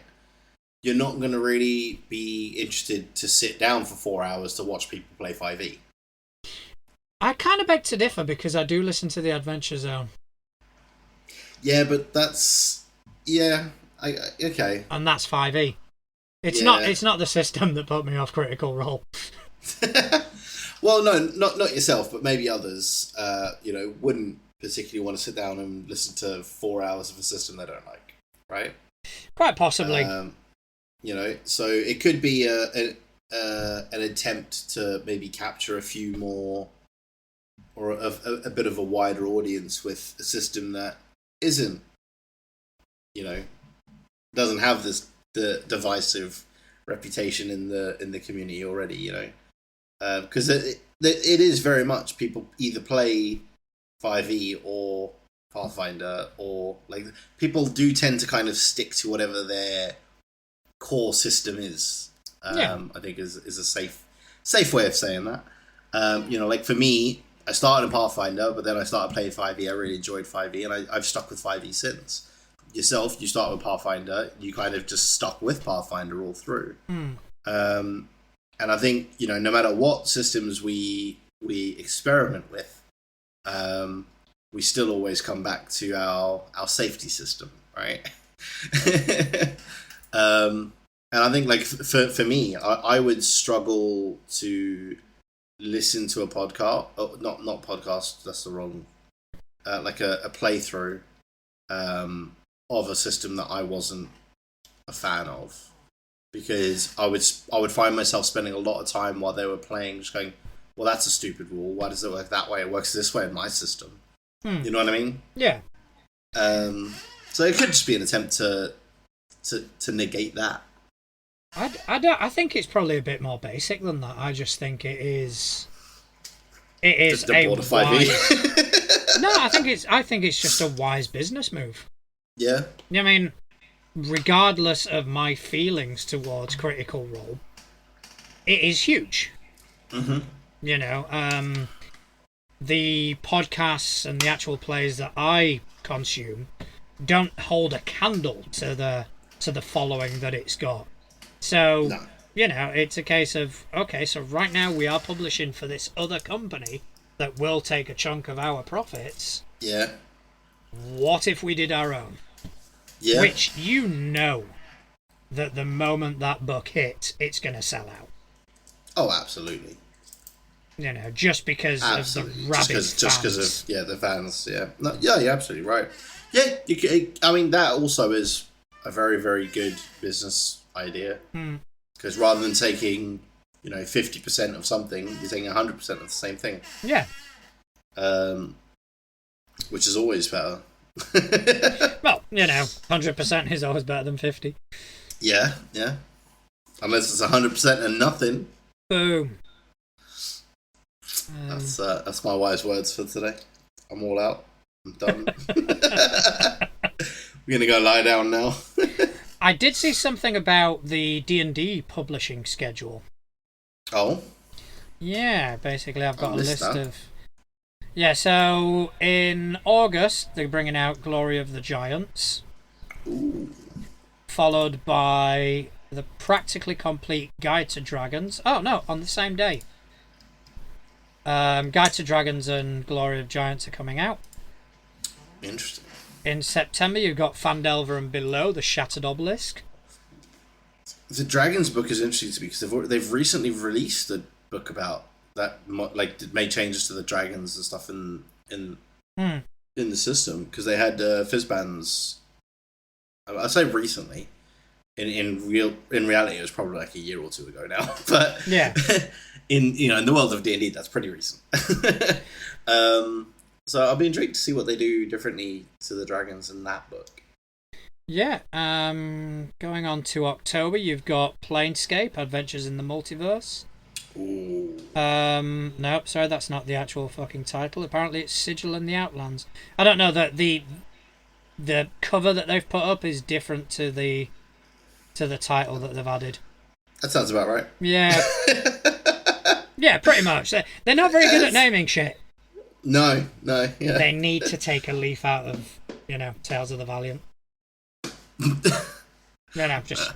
you're not going to really be interested to sit down for 4 hours to watch people play 5e. I kind of beg to differ because I do listen to the Adventure Zone. Yeah, but that's... Yeah, okay. And that's 5e. It's not the system that put me off Critical Role. Well, no, not yourself, but maybe others, wouldn't particularly want to sit down and listen to 4 hours of a system they don't like, right? Quite possibly. So it could be an attempt to maybe capture a few more, or a bit of a wider audience with a system that isn't, doesn't have the divisive reputation in the community already, because it is very much people either play 5e or Pathfinder, or like people do tend to kind of stick to whatever their core system is. I think is a safe way of saying that. Like for me, I started in Pathfinder, but then I started playing 5e. I really enjoyed 5e, and I've stuck with 5e since. Yourself, you start with Pathfinder, you kind of just stuck with Pathfinder all through. And I think, no matter what systems we experiment with, we still always come back to our safety system, right? And I think, like, for me, I would struggle to listen to a podcast, not podcast, that's the wrong, like a playthrough of a system that I wasn't a fan of, because I would find myself spending a lot of time while they were playing just going, well, that's a stupid rule, why does it work that way? It works this way in my system. You know what I mean? Yeah. So it could just be an attempt to negate that. I think it's probably a bit more basic than that. I just think it is Just a bought a 5e. wise... No, I think it's just a wise business move. Yeah. I mean, regardless of my feelings towards Critical Role, it is huge. The podcasts and the actual plays that I consume don't hold a candle to the following that it's got. So, No. It's a case of, okay, so right now we are publishing for this other company that will take a chunk of our profits. Yeah. What if we did our own? Yeah. Which that the moment that book hits, it's going to sell out. Oh, absolutely. Just because of the rabid just because fans. of the fans. Yeah. No, yeah, you're absolutely right. Yeah, I mean, that also is a very, very good business idea. Because rather than taking 50% of something, you're taking 100% of the same thing. Yeah. Which is always better. Well, 100% is always better than 50. Yeah. Unless it's 100% and nothing. Boom. That's my wise words for today. I'm all out. I'm done. We're gonna go lie down now. I did see something about the D&D publishing schedule. Oh? Yeah, basically I've got a list that. of... Yeah, so in August, they're bringing out Glory of the Giants. Ooh. Followed by the practically complete Guide to Dragons. Oh, no, on the same day. Guide to Dragons and Glory of Giants are coming out. Interesting. In September, you've got Phandelver and Below, the Shattered Obelisk. The Dragons book is interesting to me because they've recently released a book about that, like, made changes to the dragons and stuff in the system, because they had Fizzbands. I say recently. In reality, it was probably like a year or two ago now. But yeah, in the world of D&D, that's pretty recent. So I'll be intrigued to see what they do differently to the dragons in that book. Yeah. Going on to October, you've got Planescape: Adventures in the Multiverse. Ooh. Nope, sorry, that's not the actual fucking title. Apparently, it's Sigil and the Outlands. I don't know that the cover that they've put up is different to the title that they've added. That sounds about right. Yeah. Yeah, pretty much. They're not very good at naming shit. No, yeah. They need to take a leaf out of, Tales of the Valiant. Just...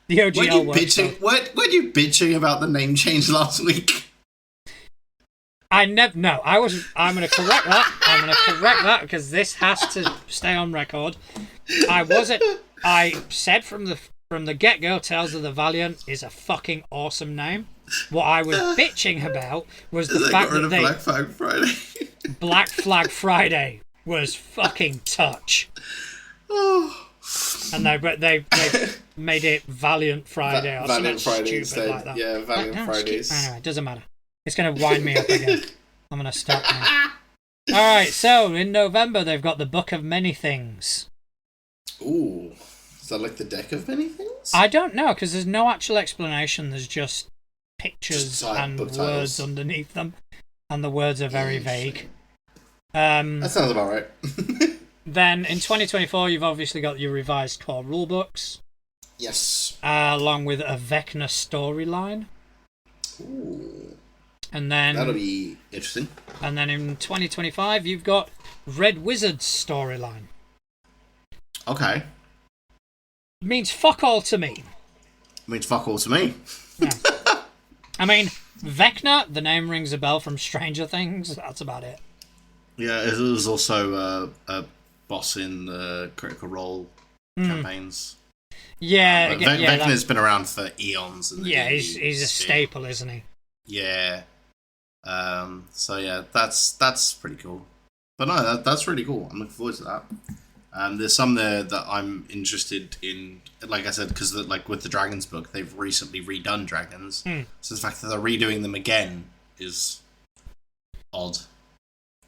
The OGL works. Weren't you bitching about the name change last week? I'm going to correct that. Because this has to stay on record. I said from the get-go, Tales of the Valiant is a fucking awesome name. What I was bitching about was the fact that Black Flag Friday. Black Flag Friday was fucking touch. Oh. And they made it Valiant Friday or Valiant something Friday stupid instead. like that. Yeah, Valiant Fridays. Anyway, it doesn't matter. It's going to wind me up again. I'm going to stop now. Alright, so in November they've got the Book of Many Things. Ooh. Is that like the deck of many things? I don't know, because there's no actual explanation. There's just pictures and book words titles underneath them. And the words are very vague. That sounds about right. Then in 2024, you've obviously got your revised core rulebooks. Yes. Along with a Vecna storyline. Ooh. And then That'll be interesting. And then in 2025, you've got Red Wizard's storyline. Okay. Means fuck all to me. Means fuck all to me. Yeah. I mean, Vecna, the name rings a bell from Stranger Things. That's about it. Yeah, it was also a boss in the Critical Role campaigns. Yeah, Vecna's been around for eons. Yeah, he's a staple, isn't he? Yeah. So yeah, that's pretty cool. But no, that's really cool. I'm looking forward to that. There's some there that I'm interested in, like I said, because like with the Dragons book, they've recently redone Dragons. So the fact that they're redoing them again is odd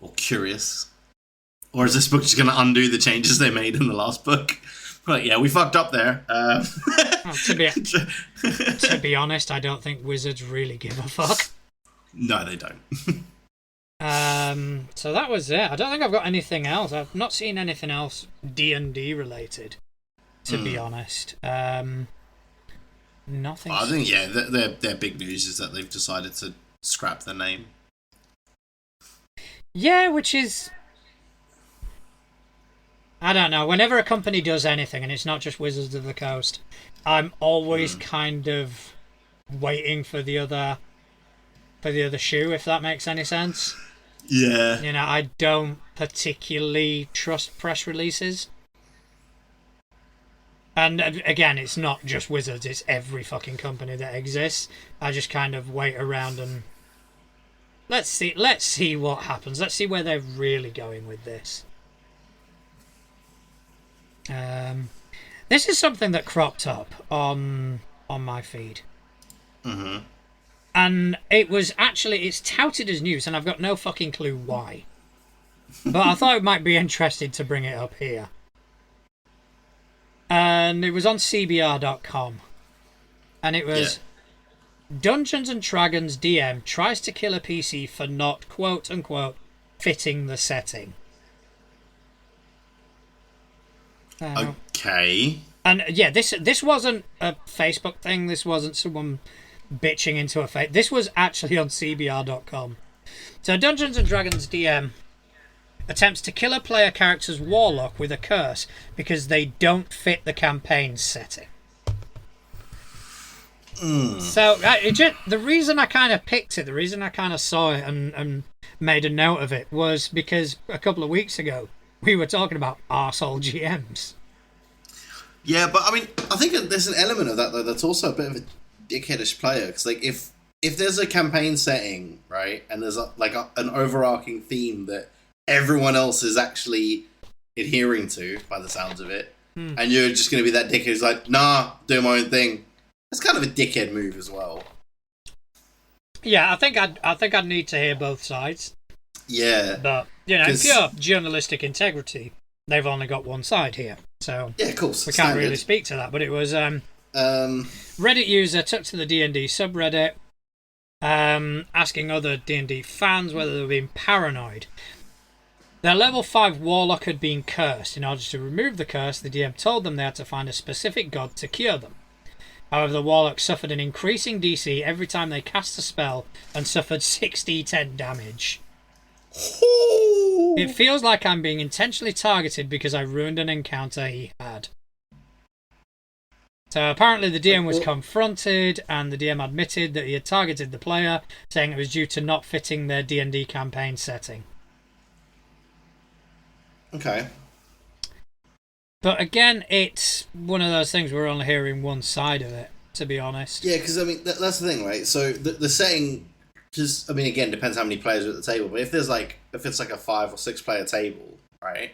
or curious. Or is this book just going to undo the changes they made in the last book? Like, yeah, we fucked up there. Well, to be honest, I don't think Wizards really give a fuck. No, they don't. So that was it. I don't think I've got anything else. I've not seen anything else D&D related, to be honest. Nothing. I think, yeah, their big news is that they've decided to scrap the name. Yeah, which is... I don't know. Whenever a company does anything, and it's not just Wizards of the Coast, I'm always kind of waiting for the other shoe, if that makes any sense. Yeah. You know, I don't particularly trust press releases. And again, it's not just Wizards, it's every fucking company that exists. I just kind of wait around and let's see what happens. Let's see where they're really going with this. This is something that cropped up on my feed. Mm-hmm. And it's touted as news, and I've got no fucking clue why. But I thought it might be interesting to bring it up here. And it was on CBR.com. And it was Dungeons and Dragons DM tries to kill a PC for not, quote unquote, fitting the setting. Okay. And yeah, this wasn't a Facebook thing. This wasn't someone bitching into a face. This was actually on CBR.com. So Dungeons and Dragons DM attempts to kill a player character's warlock with a curse because they don't fit the campaign setting. So the reason I kind of picked it, the reason I kind of saw it and made a note of it was because a couple of weeks ago we were talking about arsehole GMs. Yeah, but I mean, I think there's an element of that though that's also a bit of a dickheadish player, because like if there's a campaign setting, right, and there's an overarching theme that everyone else is actually adhering to by the sounds of it, and you're just going to be that dickhead who's like, nah, doing my own thing. That's kind of a dickhead move as well. Yeah, I think I'd need to hear both sides. Yeah, but in pure journalistic integrity, they've only got one side here, so yeah, of course, we can't really speak to that. But it was Reddit user took to the D&D subreddit, asking other D&D fans whether they were being paranoid. Their level 5 warlock had been cursed. In order to remove the curse, the DM told them they had to find a specific god to cure them. However, the warlock suffered an increasing DC every time they cast a spell and suffered 6d10 damage. It feels like I'm being intentionally targeted because I ruined an encounter he had. So apparently the DM was confronted, and the DM admitted that he had targeted the player, saying it was due to not fitting their D&D campaign setting. Okay. But again, it's one of those things we're only hearing one side of it, to be honest. Yeah, because I mean that's the thing, right? So the setting, just I mean, again, depends how many players are at the table. But if it's like a 5 or 6 player table, right,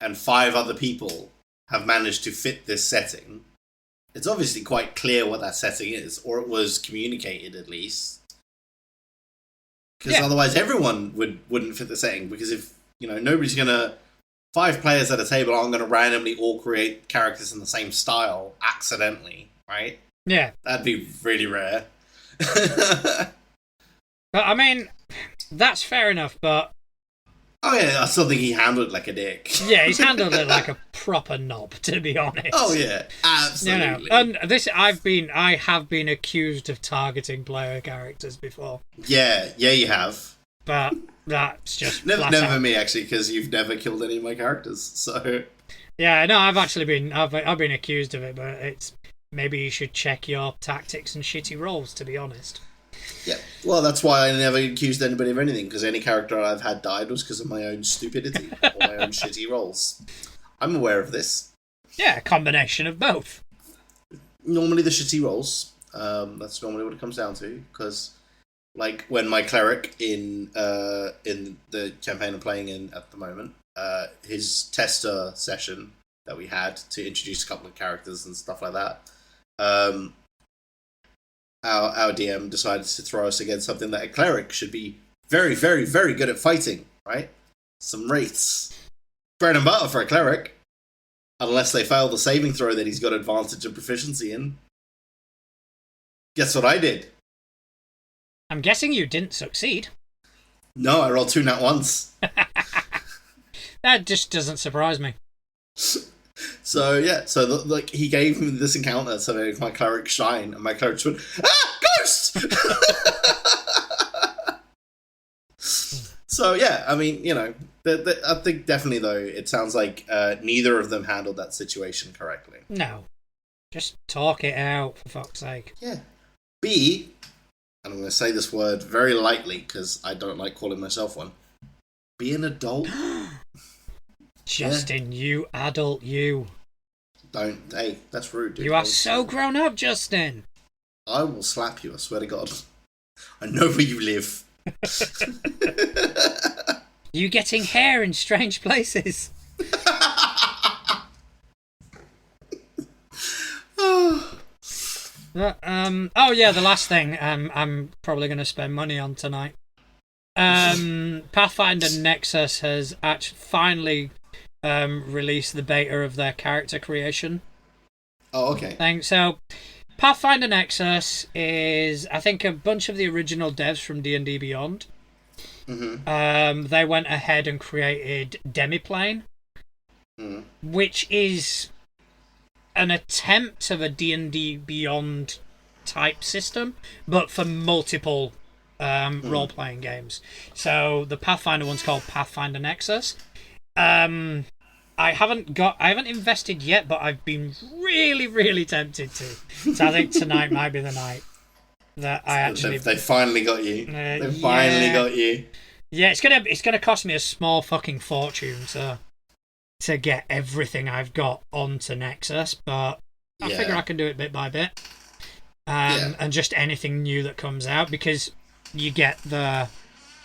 and 5 other people have managed to fit this setting, it's obviously quite clear what that setting is, or it was communicated at least. Because otherwise, everyone wouldn't fit the setting. Because if nobody's gonna 5 players at a table aren't going to randomly all create characters in the same style accidentally, right? Yeah. That'd be really rare. But I mean, that's fair enough, but Oh yeah, I still think he handled it like a dick. Yeah, he's handled it like a proper knob, to be honest. Oh yeah, absolutely. And I have been accused of targeting player characters before. Yeah, you have. But that's just never me actually, because you've never killed any of my characters. So yeah, no, I've been accused of it, but it's maybe you should check your tactics and shitty rolls. To be honest. Yeah, well, that's why I never accused anybody of anything, because any character I've had died was because of my own stupidity or my own shitty rolls. I'm aware of this. Yeah, a combination of both. Normally the shitty rolls. That's normally what it comes down to, because like when my cleric in the campaign I'm playing in at the moment, his tester session that we had to introduce a couple of characters and stuff like that, our DM decided to throw us against something that a cleric should be very, very, very good at fighting, right? Some wraiths. Bread and butter for a cleric. Unless they fail the saving throw that he's got advantage and proficiency in. Guess what I did? I'm guessing you didn't succeed. No, I rolled 2 nat ones. That just doesn't surprise me. So yeah, like he gave me this encounter so that my cleric shine, and my cleric just went, ghost! So yeah, I mean, you know, I think definitely though, it sounds like neither of them handled that situation correctly. No, just talk it out for fuck's sake. Yeah. B, and I'm going to say this word very lightly because I don't like calling myself one. Be an adult. Justin, you adult, you. Hey, that's rude, dude. You are so grown up, Justin. I will slap you, I swear to God. I know where you live. You getting hair in strange places. Oh yeah, the last thing I'm probably going to spend money on tonight. Pathfinder Nexus has finally released the beta of their character creation. Oh, okay. Thing. So, Pathfinder Nexus is, I think, a bunch of the original devs from D&D Beyond. Mm-hmm. They went ahead and created Demiplane, which is an attempt of a D&D Beyond type system, but for multiple role-playing games. So the Pathfinder one's called Pathfinder Nexus. I haven't invested yet, but I've been really, really tempted to. So I think tonight might be the night that I actually. They finally got you. They finally got you. Yeah, it's gonna cost me a small fucking fortune to get everything I've got onto Nexus, but I figure I can do it bit by bit. And just anything new that comes out, because you get the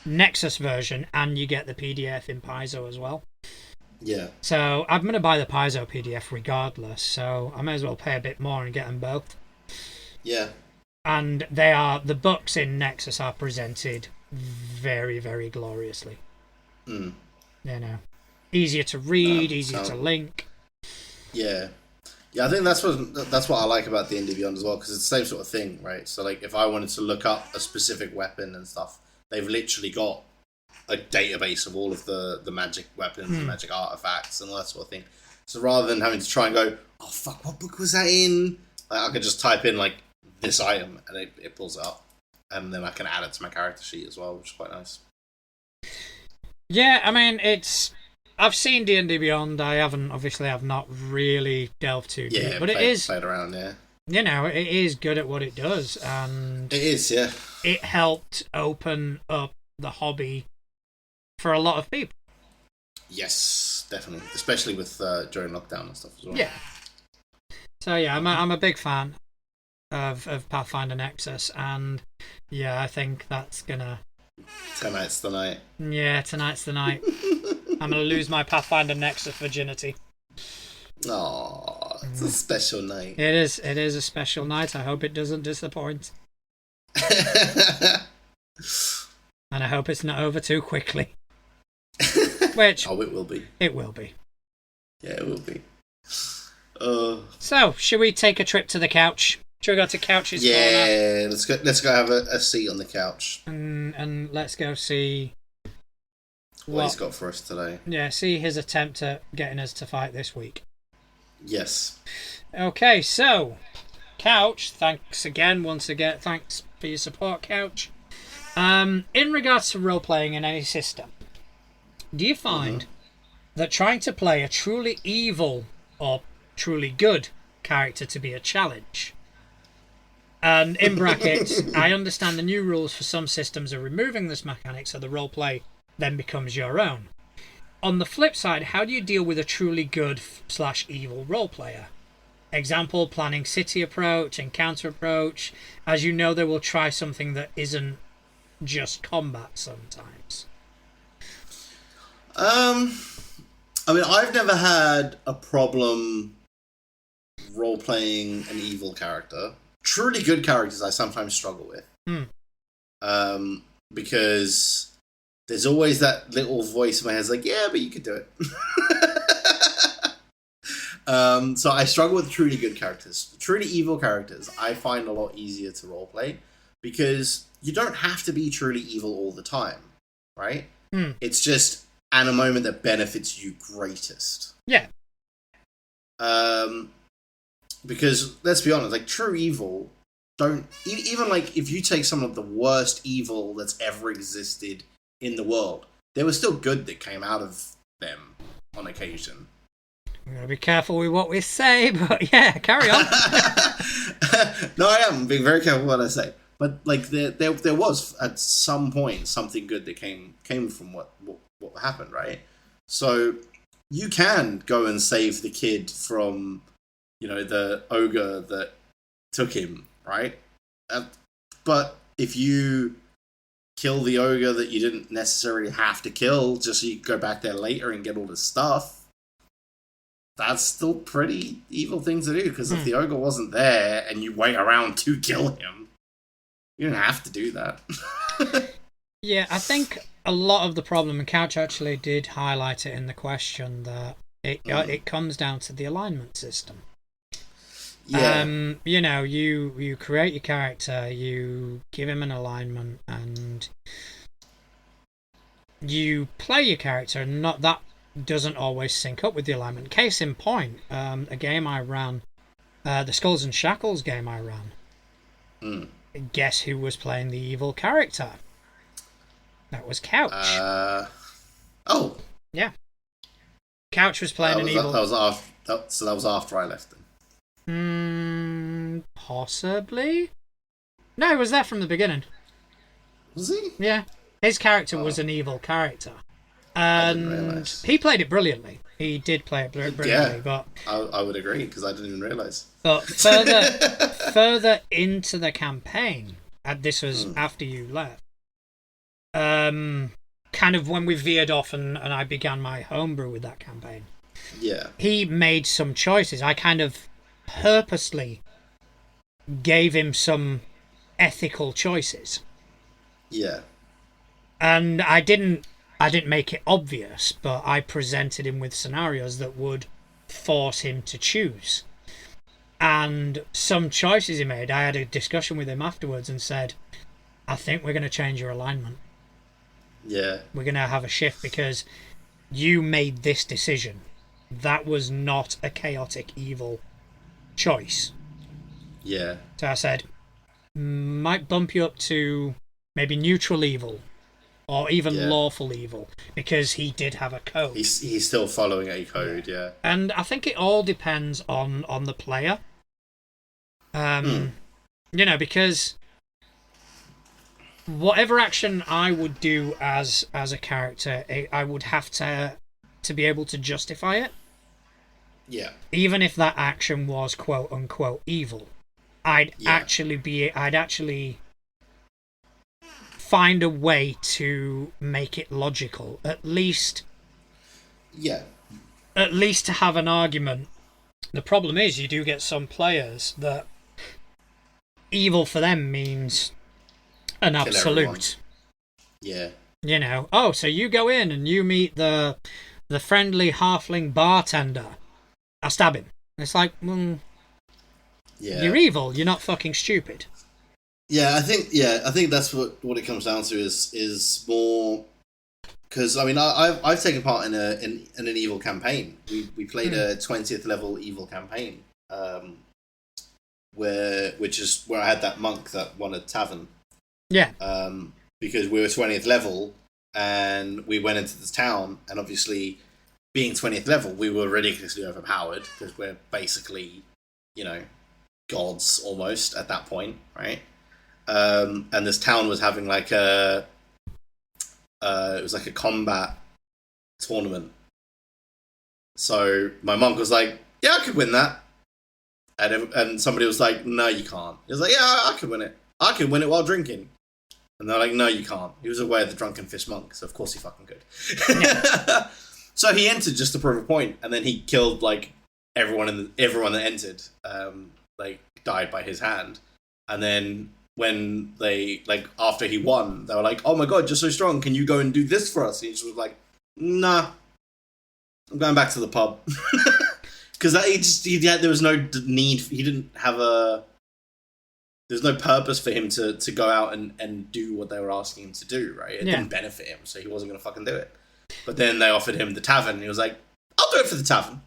Nexus version and you get the PDF in Paizo as well. Yeah. So I'm going to buy the Paizo PDF regardless, so I may as well pay a bit more and get them both. Yeah. And the books in Nexus are presented very, very gloriously. You know, easier to read, easier to link. Yeah. Yeah, I think that's what I like about D&D Beyond as well, because it's the same sort of thing, right? So like if I wanted to look up a specific weapon and stuff, they've literally got a database of all of the magic weapons, the magic artifacts, and all that sort of thing. So rather than having to try and go, oh fuck, what book was that in? Like, I could just type in like this item and it pulls it up, and then I can add it to my character sheet as well, which is quite nice. Yeah, I mean I've seen D&D Beyond. I've not really delved too deep, but it is played around. Yeah, you know, it is good at what it does, and it is. Yeah, it helped open up the hobby for a lot of people. Yes, definitely, especially with during lockdown and stuff as well. Yeah. So yeah, I'm a big fan of Pathfinder Nexus, and yeah, I think that's gonna. Tonight's the night. Yeah, tonight's the night. I'm gonna lose my Pathfinder Nexus virginity. Oh, it's a special night. It is a special night. I hope it doesn't disappoint. And I hope it's not over too quickly. Which it will be. It will be. Yeah, it will be. So, should we take a trip to the couch? Should we go to Couch's corner? Yeah, let's go have a seat on the couch. And let's go see what he's got for us today. Yeah, see his attempt at getting us to fight this week. Yes. Okay, so Couch, thanks again, thanks for your support, Couch. In regards to role-playing in any system, do you find that trying to play a truly evil or truly good character to be a challenge? And in brackets, I understand the new rules for some systems are removing this mechanic so the roleplay then becomes your own. On the flip side, how do you deal with a truly good/evil roleplayer? Example, planning city approach, encounter approach. As you know, they will try something that isn't just combat sometimes. I mean, I've never had a problem role-playing an evil character. Truly good characters I sometimes struggle with. Because there's always that little voice in my head that's like, yeah, but you could do it. So I struggle with truly good characters. Truly evil characters I find a lot easier to roleplay because you don't have to be truly evil all the time, right? It's just at a moment that benefits you greatest. Yeah. Because let's be honest, like true evil don't even like if you take some of the worst evil that's ever existed in the world, there was still good that came out of them on occasion. I'm gonna be careful with what we say, but yeah, carry on. No, I am being very careful what I say. But like there was at some point something good that came from what happened, right? So you can go and save the kid from, the ogre that took him, right? But if you kill the ogre that you didn't necessarily have to kill, just so you go back there later and get all this stuff, that's still pretty evil thing to do, because if the ogre wasn't there and you wait around to kill him, you don't have to do that. Yeah, I think a lot of the problem, and Couch actually did highlight it in the question, that it comes down to the alignment system. Yeah. You create your character, you give him an alignment, and you play your character, and that doesn't always sync up with the alignment. Case in point, a game I ran, the Skulls and Shackles game I ran. Guess who was playing the evil character? That was Couch. Oh. Yeah. Couch was playing an evil... That was after I left him. Possibly? No, he was there from the beginning. Was he? Yeah. His character was an evil character. And he played it brilliantly. He did play it brilliantly, yeah, but... I would agree, because I didn't even realise. But further into the campaign, and this was after you left, kind of when we veered off and I began my homebrew with that campaign, he made some choices. I kind of purposely gave him some ethical choices. Yeah. And I didn't make it obvious, but I presented him with scenarios that would force him to choose. And some choices he made, I had a discussion with him afterwards and said, I think we're going to change your alignment. Yeah. We're going to have a shift because you made this decision. That was not a chaotic evil choice. Yeah. So I said, might bump you up to maybe neutral evil or even lawful evil, because he did have a code. He's still following a code, yeah. And I think it all depends on the player. Because whatever action I would do as a character, I would have to be able to justify it. Yeah. Even if that action was quote unquote evil, I'd actually find a way to make it logical, at least to have an argument. The problem is you do get some players that evil for them means an absolute. Yeah. So you go in and you meet the friendly halfling bartender. I stab him. It's like, you're evil, you're not fucking stupid. Yeah, I think that's what it comes down to is more because I mean, I've taken part in an evil campaign. We played a 20th level evil campaign, which is where I had that monk that won a tavern. Yeah. Because we were 20th level, and we went into this town, and obviously, being 20th level, we were ridiculously overpowered because we're basically, gods almost at that point, right? And this town was having like it was like a combat tournament. So my monk was like, "Yeah, I could win that," and somebody was like, "No, you can't." He was like, "Yeah, I could win it. I could win it while drinking." And they're like, "No, you can't." He was aware of the drunken fish monk, so of course he fucking could. Yeah. So he entered just to prove a point, and then he killed like everyone that entered, died by his hand. And then when they after he won, they were like, "Oh my god, you're so strong! Can you go and do this for us?" And he just was like, "Nah, I'm going back to the pub," because there was no need. He didn't have a. There's no purpose for him to go out and do what they were asking him to do, right? It didn't benefit him, so he wasn't going to fucking do it. But then they offered him the tavern, and he was like, "I'll do it for the tavern."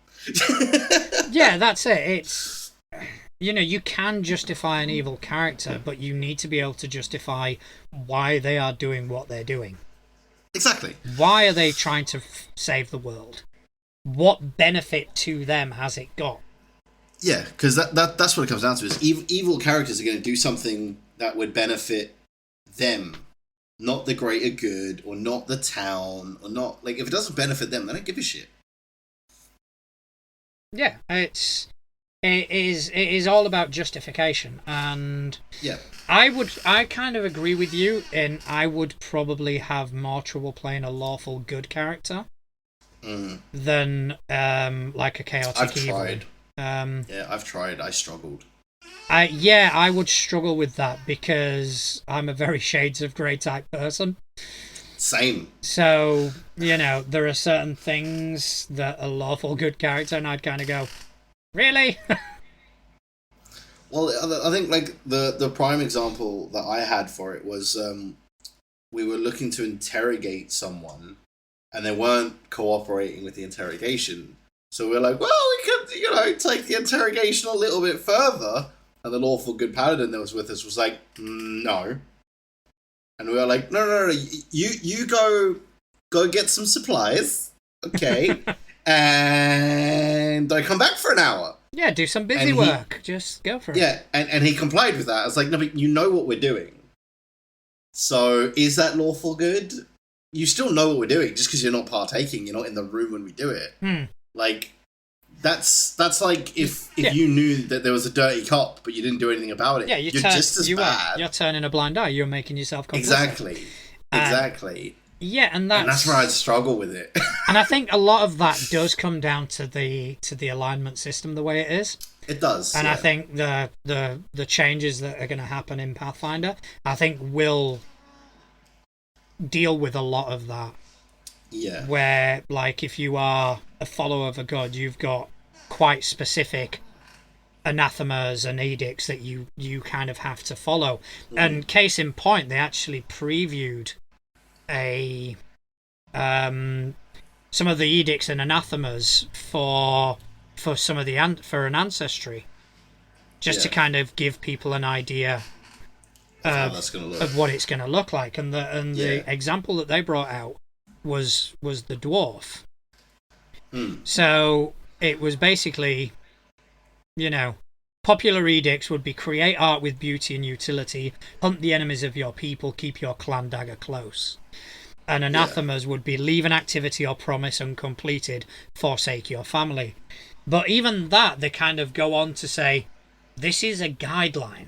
Yeah, that's it. It's, you can justify an evil character, but you need to be able to justify why they are doing what they're doing. Exactly. Why are they trying to save the world? What benefit to them has it got? Yeah, because that's what it comes down to, is evil characters are going to do something that would benefit them, not the greater good, or not the town, or not, if it doesn't benefit them, they don't give a shit. Yeah, it is all about justification, and yeah, I kind of agree with you, and I would probably have more trouble playing a lawful good character than like a chaotic I've evil. Tried. I've tried. I struggled. I would struggle with that because I'm a very shades of grey type person. Same. So, there are certain things that a lawful good character, and I'd kind of go, really? Well, I think the prime example that I had for it was we were looking to interrogate someone, and they weren't cooperating with the interrogation. So we're like, well, we could, take the interrogation a little bit further. And the lawful good paladin that was with us was like, no. And we were like, no, you go get some supplies, okay? And I come back for an hour. Yeah, do some busy work. Just go for it. Yeah, and he complied with that. I was like, no, but you know what we're doing. So is that lawful good? You still know what we're doing, just because you're not partaking. You're not in the room when we do it. That's like if you knew that there was a dirty cop, but you didn't do anything about it. Yeah, you're just as bad. You're turning a blind eye. You're making yourself complicit. Exactly. Yeah, and that's where I'd struggle with it. And I think a lot of that does come down to the alignment system the way it is. It does. And I think the changes that are going to happen in Pathfinder, I think will deal with a lot of that. Yeah. Where, if you are a follower of a god, you've got quite specific anathemas and edicts that you kind of have to follow. And case in point, they actually previewed some of the edicts and anathemas for some of for an ancestry, just to kind of give people an idea of what it's going to look like. And the example that they brought out was the dwarf. So it was basically, popular edicts would be create art with beauty and utility, hunt the enemies of your people, keep your clan dagger close. And anathemas would be leave an activity or promise uncompleted, forsake your family. But even that, they kind of go on to say, this is a guideline.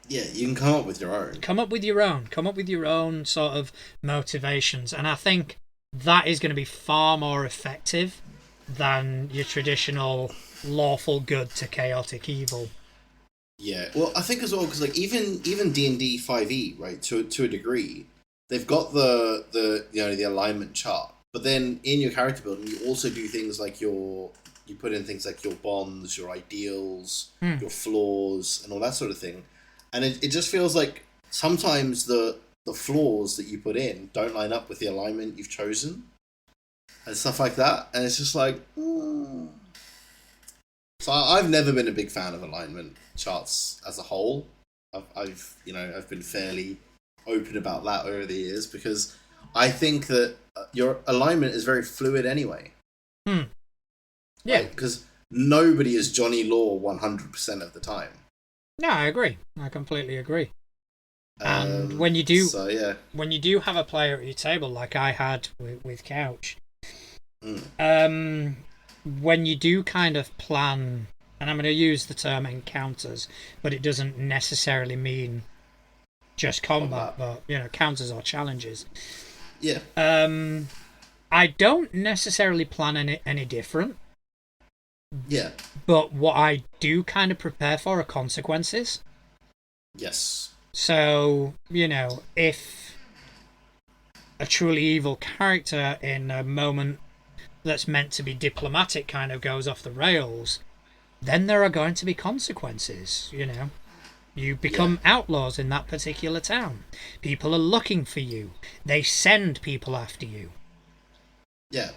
Yeah, you can come up with your own. Come up with your own sort of motivations. And I think that is going to be far more effective than your traditional lawful good to chaotic evil. Yeah, well, I think as well, because even D&D 5e, right, to a degree, they've got the alignment chart, but then in your character building, you also do things like you put in things like your bonds, your ideals, your flaws, and all that sort of thing. And it just feels like sometimes the the floors that you put in don't line up with the alignment you've chosen and stuff like that. And it's just like, So I've never been a big fan of alignment charts as a whole. I've been fairly open about that over the years because I think that your alignment is very fluid anyway. Yeah, because nobody is Johnny Law 100% of the time. No, I agree. I completely agree. And when you do, when you do have a player at your table, like I had with Couch, when you do kind of plan, and I'm going to use the term encounters, but it doesn't necessarily mean just combat, but counters or challenges. Yeah. I don't necessarily plan any different. Yeah. But what I do kind of prepare for are consequences. Yes. So, if a truly evil character in a moment that's meant to be diplomatic kind of goes off the rails, then there are going to be consequences, You become outlaws in that particular town. People are looking for you. They send people after you. Yeah.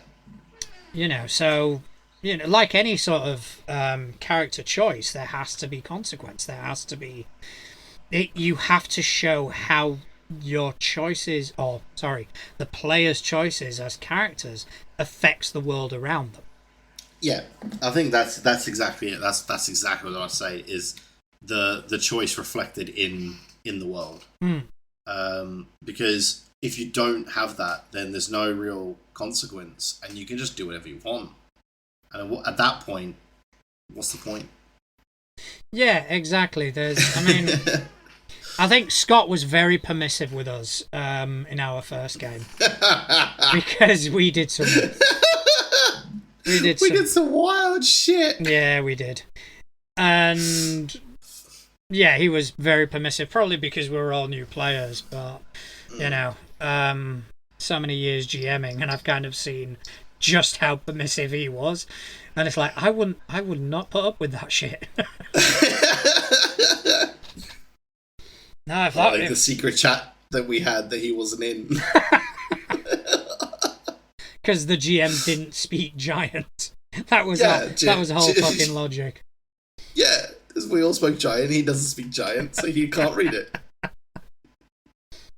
So, like any sort of character choice, there has to be consequence. There has to be... You have to show how your choices, the player's choices as characters affects the world around them. Yeah, I think that's exactly it. That's exactly what I say is the choice reflected in the world. Because if you don't have that, then there's no real consequence, and you can just do whatever you want. And at that point, what's the point? Yeah, exactly. I think Scott was very permissive with us in our first game because we did some. We did some wild shit. Yeah, we did, and yeah, he was very permissive. Probably because we were all new players, but so many years GMing, and I've kind of seen just how permissive he was, and it's like I would not put up with that shit. No, the secret chat that we had that he wasn't in. Because the GM didn't speak giant. That was the whole fucking logic. Yeah, because we all spoke giant. He doesn't speak giant, so he can't read it.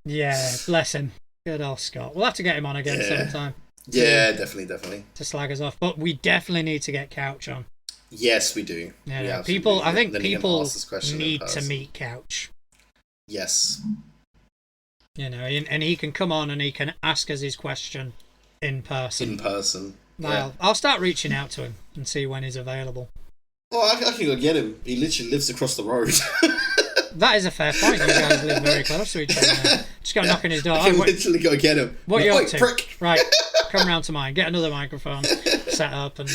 Yeah, bless him. Good old Scott. We'll have to get him on again sometime. Yeah, definitely. To slag us off. But we definitely need to get Couch on. Yes, we do. Yeah, people. I think people need to meet Couch. Yes. And he can come on and he can ask us his question in person. I'll start reaching out to him and see when he's available. Oh, I can go get him. He literally lives across the road. That is a fair point. You guys live very close to each other. Just go knock on his door. I can literally go get him. What are you up to? Prick. Right, come round to mine. Get another microphone set up and...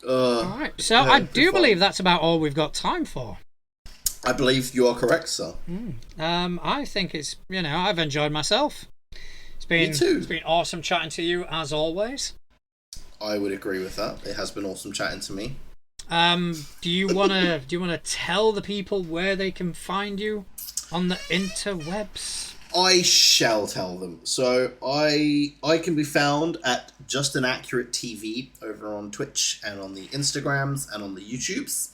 Alright, so I do believe that's about all we've got time for. I believe you are correct, sir. I think it's, I've enjoyed myself. Me too. It's been awesome chatting to you, as always. I would agree with that. It has been awesome chatting to me. Do you wanna tell the people where they can find you on the interwebs? I shall tell them. So I can be found at Just an Accurate TV over on Twitch and on the Instagrams and on the YouTubes.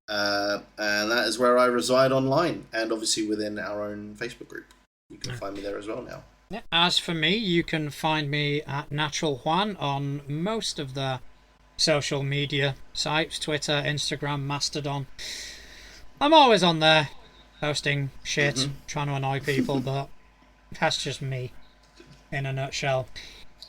And that is where I reside online, and obviously within our own Facebook group. You can find me there as well now. Yeah. As for me, you can find me at Natural Juan on most of the social media sites, Twitter, Instagram, Mastodon. I'm always on there posting shit, trying to annoy people, but that's just me in a nutshell.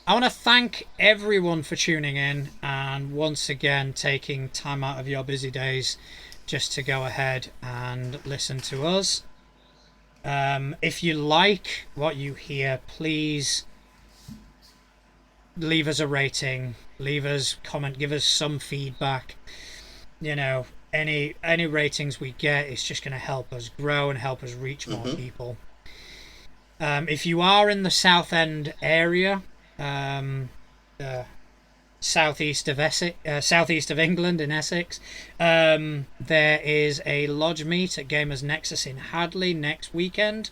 I want to thank everyone for tuning in and once again taking time out of your busy days just to go ahead and listen to us. If you like what you hear, please leave us a rating, leave us a comment, give us some feedback. Any ratings we get is just going to help us grow and help us reach more people. If you are in the South End area, southeast of Essex, southeast of England in Essex. There is a lodge meet at Gamers Nexus in Hadley next weekend.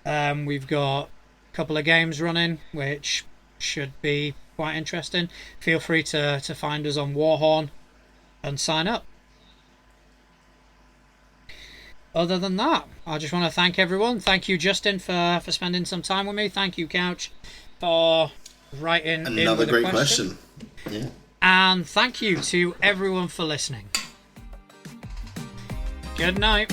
We've got a couple of games running, which should be quite interesting. Feel free to find us on Warhorn and sign up. Other than that, I just want to thank everyone. Thank you, Justin, for spending some time with me. Thank you, Couch, for writing another in with great a question. Yeah. And thank you to everyone for listening. Good night.